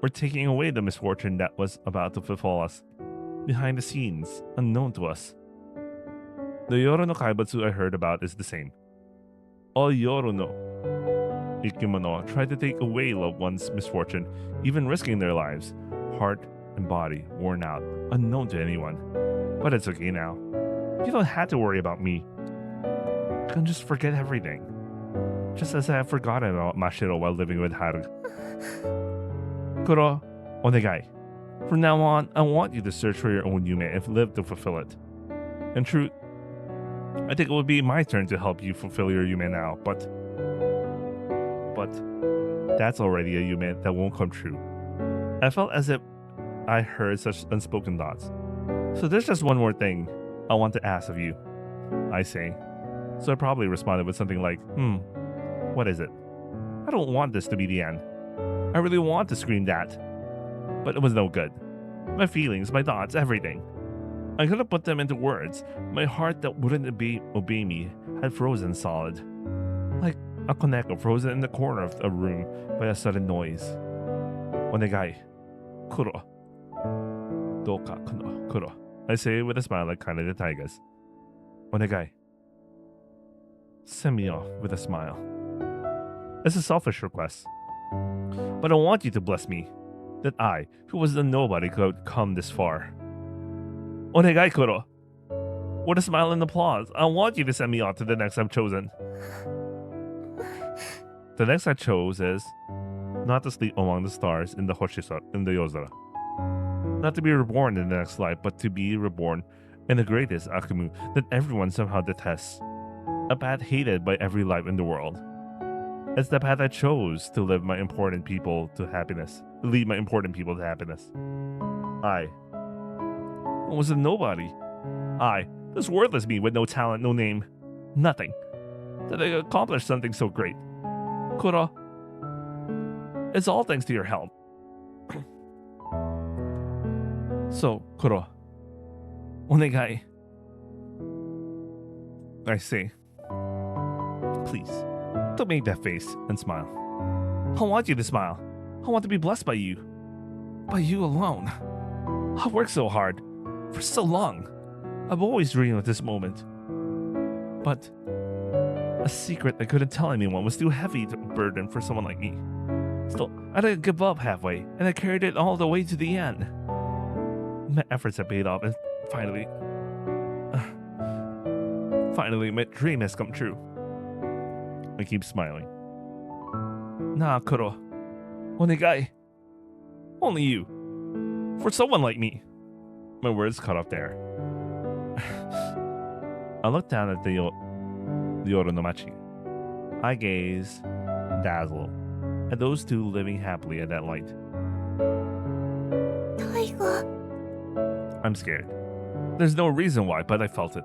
were taking away the misfortune that was about to befall us. Behind the scenes, unknown to us. The Yoro no Kaibutsu I heard about is the same. All Yoro no Ikimono tried to take away loved one's misfortune, even risking their lives, heart and body worn out, unknown to anyone. But it's okay now. You don't have to worry about me. You can just forget everything. Just as I have forgotten about Mashiro while living with Haru. Kuro, onegai. From now on, I want you to search for your own Yume and live to fulfill it. In truth, I think it would be my turn to help you fulfill your yume now, but that's already a yume that won't come true. I felt as if I heard such unspoken thoughts. So there's just one more thing I want to ask of you, I say. So I probably responded with something like, what is it? I don't want this to be the end. I really want to scream that. But it was no good. My feelings, my thoughts, everything. I couldn't put them into words. My heart that wouldn't obey me had frozen solid. Like a koneko frozen in the corner of a room by a sudden noise. Onegai. Kuro. Doka Kuro. I say it with a smile like kind of the tigers. Onegai. Send me off with a smile. It's a selfish request. But I want you to bless me. That I, who was a nobody, could come this far. Onegai Kuro. With a smile and applause, I want you to send me off to the next I've chosen. The next I chose is not to sleep among the stars in the Yozora. Not to be reborn in the next life, but to be reborn in the greatest Akumu that everyone somehow detests. A path hated by every life in the world. It's the path I chose to lead my important people to happiness. I was a nobody. This worthless me with no talent, no name, nothing. That I accomplished something so great. Kuro, it's all thanks to your help. So, Kuro, onegai. I say, please, don't make that face and smile. I want you to smile. I want to be blessed by you. By you alone. I worked so hard. For so long. I've always dreamed of this moment. But a secret I couldn't tell anyone was too heavy to burden for someone like me. Still, I didn't give up halfway, and I carried it all the way to the end. My efforts have paid off, and finally, my dream has come true. I keep smiling. Nah, Kuro. Onegai. Only you. For someone like me. My words cut off there. I look down at the Yoru no Machi. I gaze, dazzled, at those two living happily at that light. Taiga. I'm scared. There's no reason why, but I felt it.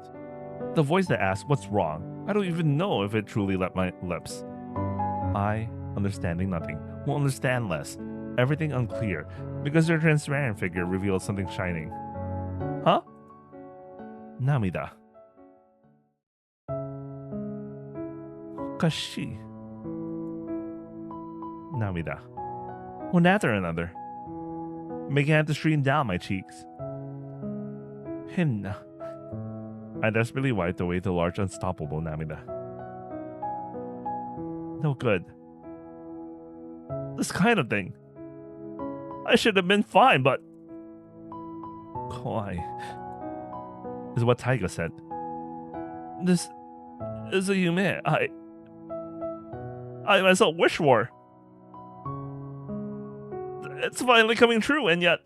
The voice that asked, what's wrong? I don't even know if it truly left my lips. I, understanding nothing, will understand less. Everything unclear, because their transparent figure reveals something shining. Huh? Namida. Kashi. Namida. One after another, began to stream down my cheeks. Hinna. I desperately wiped away the large unstoppable Namida. No good. This kind of thing. I should have been fine, but... Kawaii. Is what Taiga said. This is a yume I myself wish for. It's finally coming true, and yet...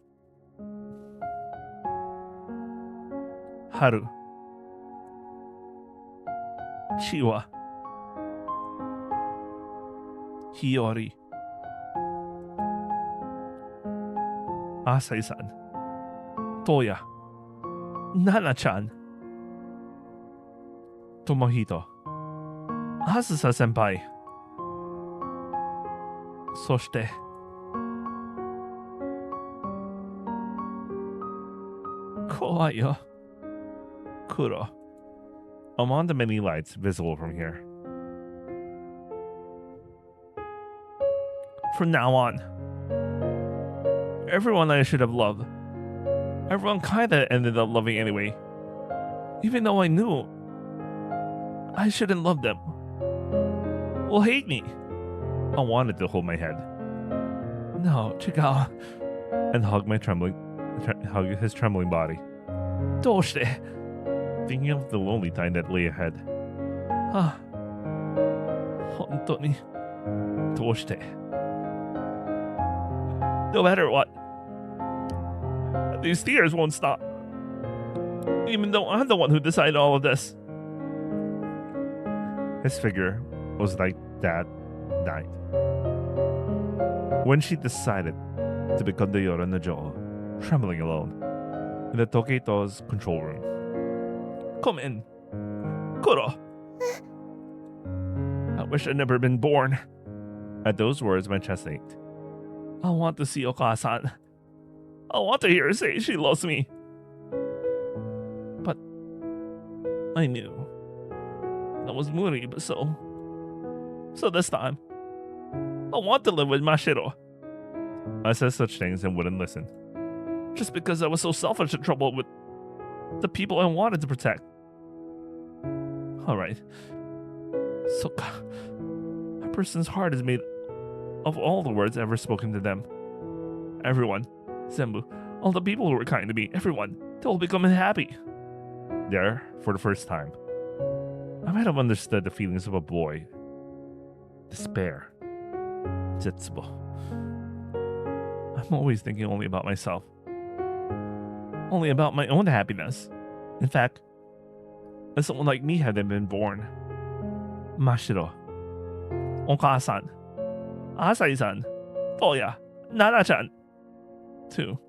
Haru. Chiwa. Hiyori. Asai-san. Toya. Nana-chan. Tomohito. Asusa senpai. Soshite. Kowai yo. Kuro. Among the many lights visible from here. From now on, everyone I should have loved, everyone kinda ended up loving anyway. Even though I knew I shouldn't love them, will hate me. I wanted to hold my head. No, chigao, and hug his trembling body. Doshite, thinking of the lonely time that lay ahead. Hontoni, doshite. No matter what, these tears won't stop. Even though I'm the one who decided all of this. His figure was like that night when she decided to become the Yoro no Jo, trembling alone in the Tokeito's control room. Come in, Kuro. I wish I'd never been born. At those words, my chest ached. I want to see Okasan. I want to hear her say she loves me. But I knew that was Muri, but so this time, I want to live with Mashiro. I said such things and wouldn't listen. Just because I was so selfish and troubled with the people I wanted to protect. Alright. So, a person's heart is made of all the words ever spoken to them. Everyone, Zenbu, all the people who were kind to me, everyone, they all become unhappy. There, for the first time, I might have understood the feelings of a boy. Despair. Zetsubo. I'm always thinking only about myself. Only about my own happiness. In fact, if someone like me hadn't been born, Mashiro, Oka-san, Asai-san, Toya, Nana-chan, too.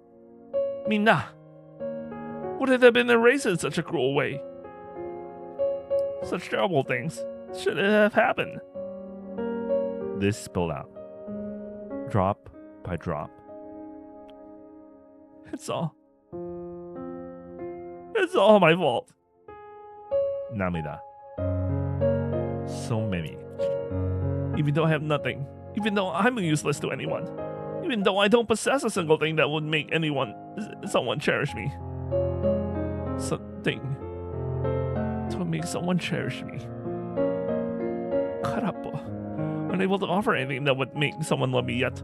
Minna, would it have been erased in such a cruel way? Such terrible things shouldn't have happened. This spilled out, drop by drop. It's all my fault. Namida. So many. Even though I have nothing, even though I'm useless to anyone, even though I don't possess a single thing that would make someone cherish me. Something to make someone cherish me. Karapo. Unable to offer anything that would make someone love me yet.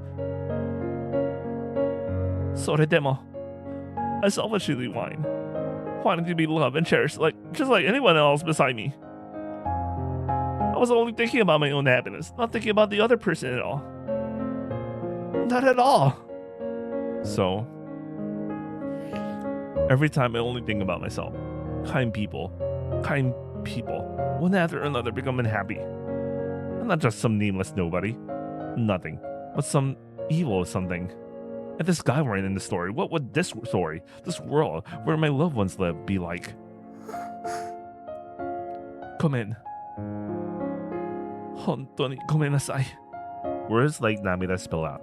Soredemo. I selfishly whine, wanting to be loved and cherished just like anyone else beside me. I was only thinking about my own happiness, not thinking about the other person at all. Not at all. So, every time I only think about myself, kind people, one after another become unhappy. And not just some nameless nobody, nothing, but some evil something. If this guy weren't in the story, what would this story, this world where my loved ones live, be like? Come in. Hontoni gomenasai. Words like Namida spill out.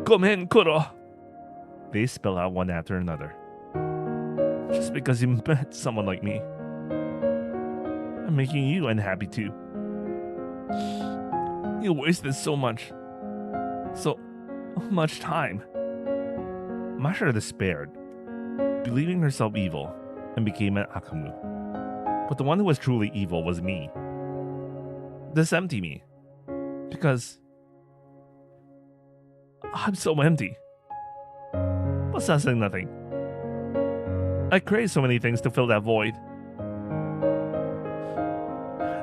Come in, Kuro. They spill out one after another. Just because you met someone like me, I'm making you unhappy too. You wasted so much time. Mashiro despaired, believing herself evil, and became an Akamu. But the one who was truly evil was me. This empty me. Because I'm so empty. Possessing nothing. I crave so many things to fill that void.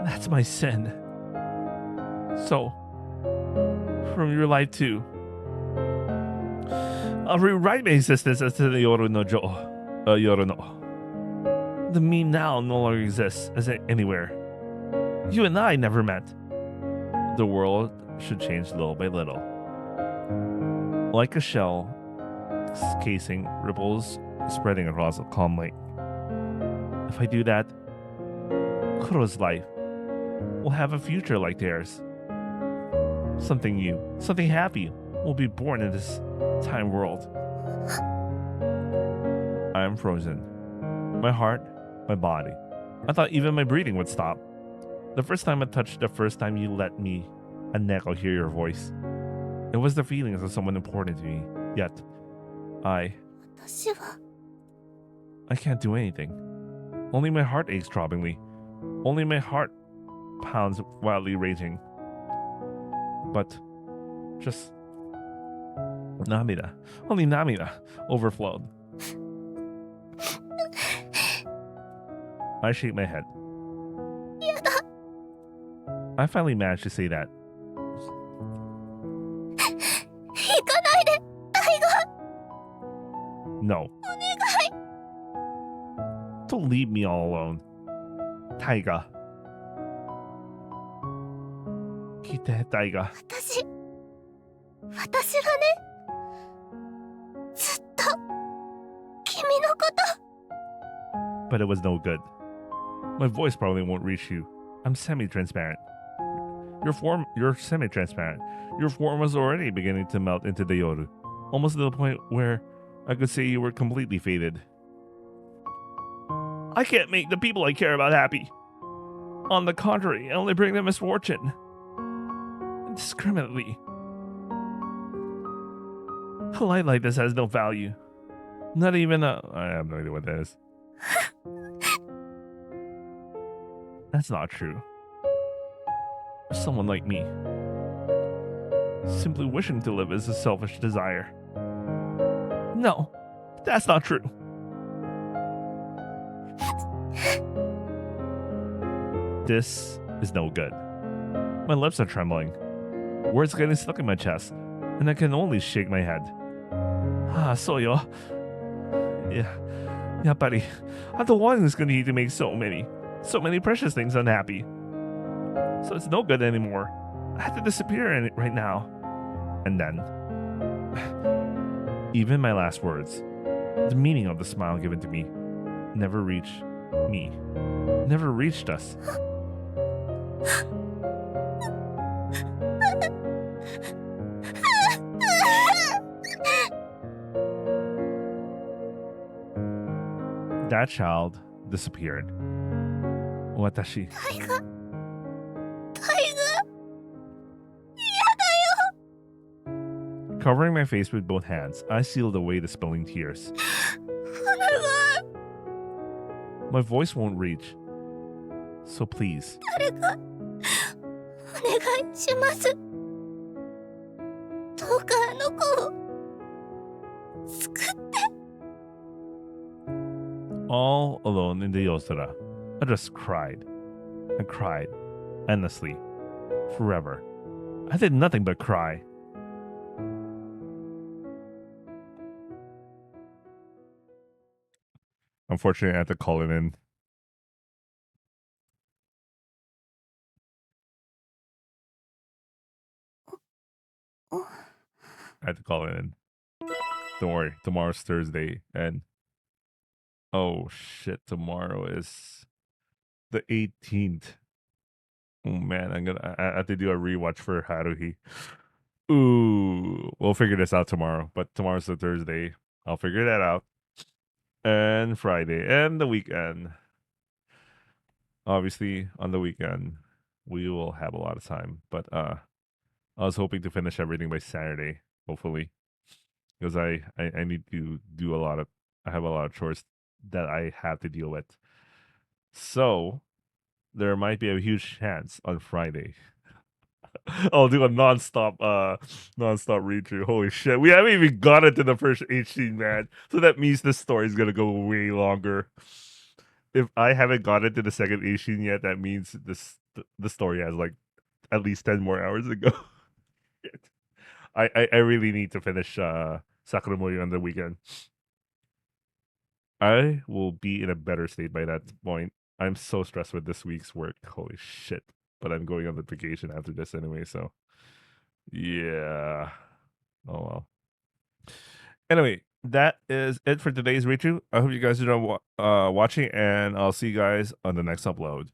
That's my sin. So, from your life too, I'll rewrite my existence as to the Yoro no Jo. Yoro no. The me now no longer exists as anywhere. You and I never met. The world should change little by little. Like a shell casing ripples spreading across a calm lake. If I do that, Kuro's life will have a future like theirs. Something new, something happy will be born in this time world. I am frozen. My heart, my body. I thought even my breathing would stop. The first time I touched, the first time you let me a neck or hear your voice. It was the feelings of someone important to me. Yet, I can't do anything. Only my heart aches throbbingly. Only my heart pounds wildly raging. But just Namida, only Namida overflowed. I shake my head. I finally managed to say that. No. Don't leave me all alone. Taiga. 聞いて、大河。私はね、ずっと君のこと。 But it was no good. My voice probably won't reach you. I'm semi-transparent. You're semi-transparent. Your form was already beginning to melt into the yoru, almost to the point where I could say you were completely faded. I can't make the people I care about happy. On the contrary, I only bring them misfortune. Indiscriminately. A light like this has no value. Not even a... I have no idea what that is. That's not true. Someone like me. Simply wishing to live is a selfish desire. No, that's not true. This is no good. My lips are trembling. Words getting stuck in my chest, and I can only shake my head. Soyo. Yeah, buddy. I'm the one who's gonna need to make so many precious things unhappy. So it's no good anymore. I have to disappear in it right now. And then, even my last words, the meaning of the smile given to me, never reached me. Never reached us. That child disappeared. Watashi. Taiga. Covering my face with both hands, I sealed away the spilling tears. My voice won't reach. So please. All alone in the Yosara, I just cried and cried endlessly, forever. I did nothing but cry. Unfortunately, I had to call it in. I had to call it in. Don't worry, tomorrow's Thursday, and oh shit, tomorrow is the 18th. Oh man, I have to do a rewatch for Haruhi. Ooh, we'll figure this out tomorrow. But tomorrow's the Thursday. I'll figure that out. And Friday and the weekend. Obviously, on the weekend, we will have a lot of time. But I was hoping to finish everything by Saturday, hopefully, because I need to do a lot of. I have a lot of chores that I have to deal with. So there might be a huge chance on Friday. I'll do a non-stop read through. Holy shit. We haven't even got into the first 18, man. So that means this story is gonna go way longer. If I haven't got into the second 18 yet, that means the story has like at least 10 more hours to go. I really need to finish Sakuramori on the weekend. I will be in a better state by that point. I'm so stressed with this week's work. Holy shit. But I'm going on the vacation after this anyway, so yeah. Oh well. Anyway, that is it for today's read-through. I hope you guys enjoyed watching, and I'll see you guys on the next upload.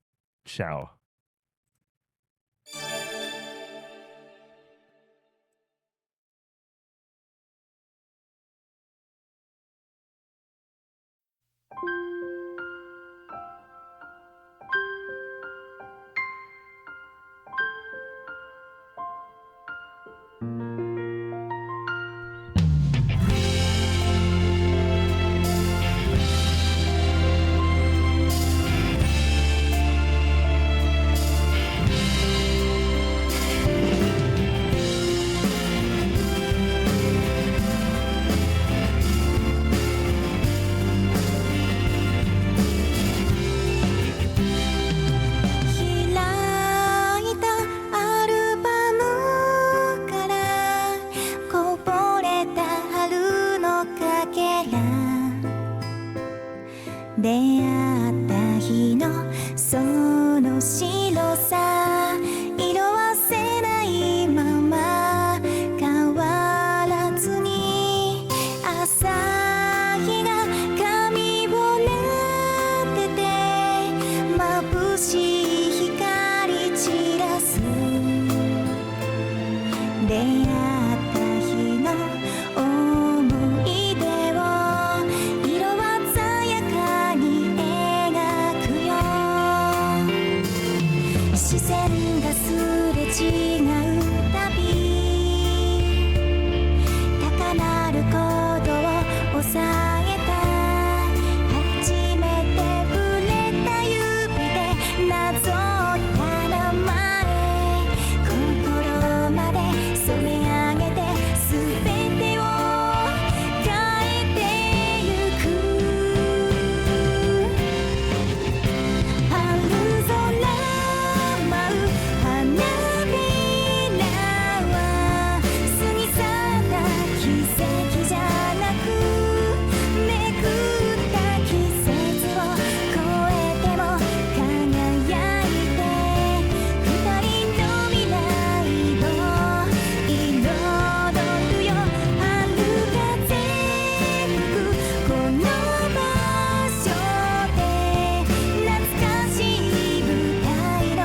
Ciao. い出す出会った日の思い出を色鮮やかに描くよ視線がすれ違うたび高鳴る鼓動を抑えた初めて触れた指でなぞった名前心まで染め上げて全てを変えてゆく春空舞う花びらは過ぎ去った奇跡じゃなくめくった季節を越えても輝いて二人の未来を彩るよ春風吹くこの場所で懐かしい舞台の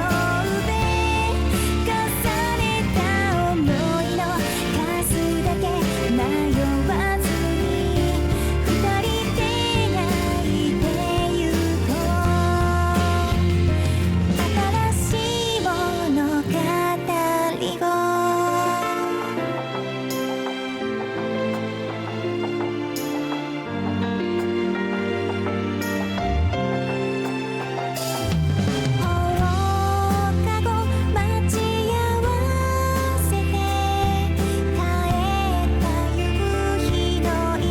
上重ねた想いの数だけ迷わずに二人で描いてゆこう新しい物語を放課後待ち合わせて帰った夕日の色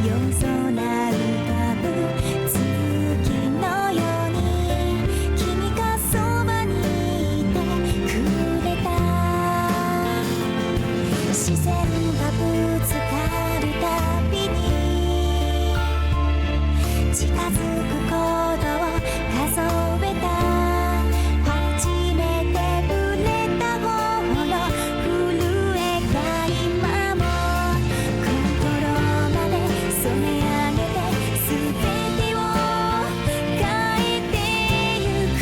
夜空浮かぶ月のように君がそばにいてくれた視線がぶつかるたびに近づく鼓動を数えた初めて触れた方の震えが今も心まで染め上げて全てを変えてゆく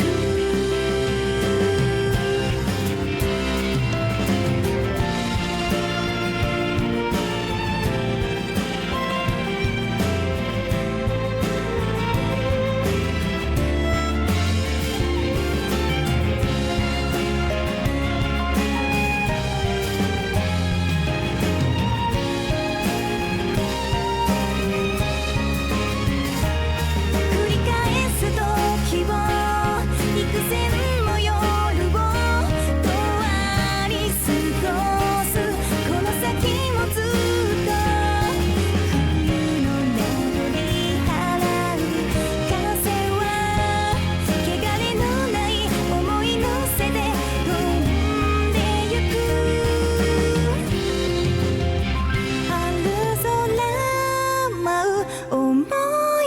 繰り返す時を幾千も夜を永遠に過ごすこの先もずっと冬の名残払う風は汚れのない思い乗せて飛んでゆく春空舞う思い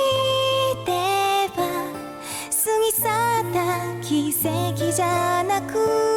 出は過ぎ去った奇跡じゃなく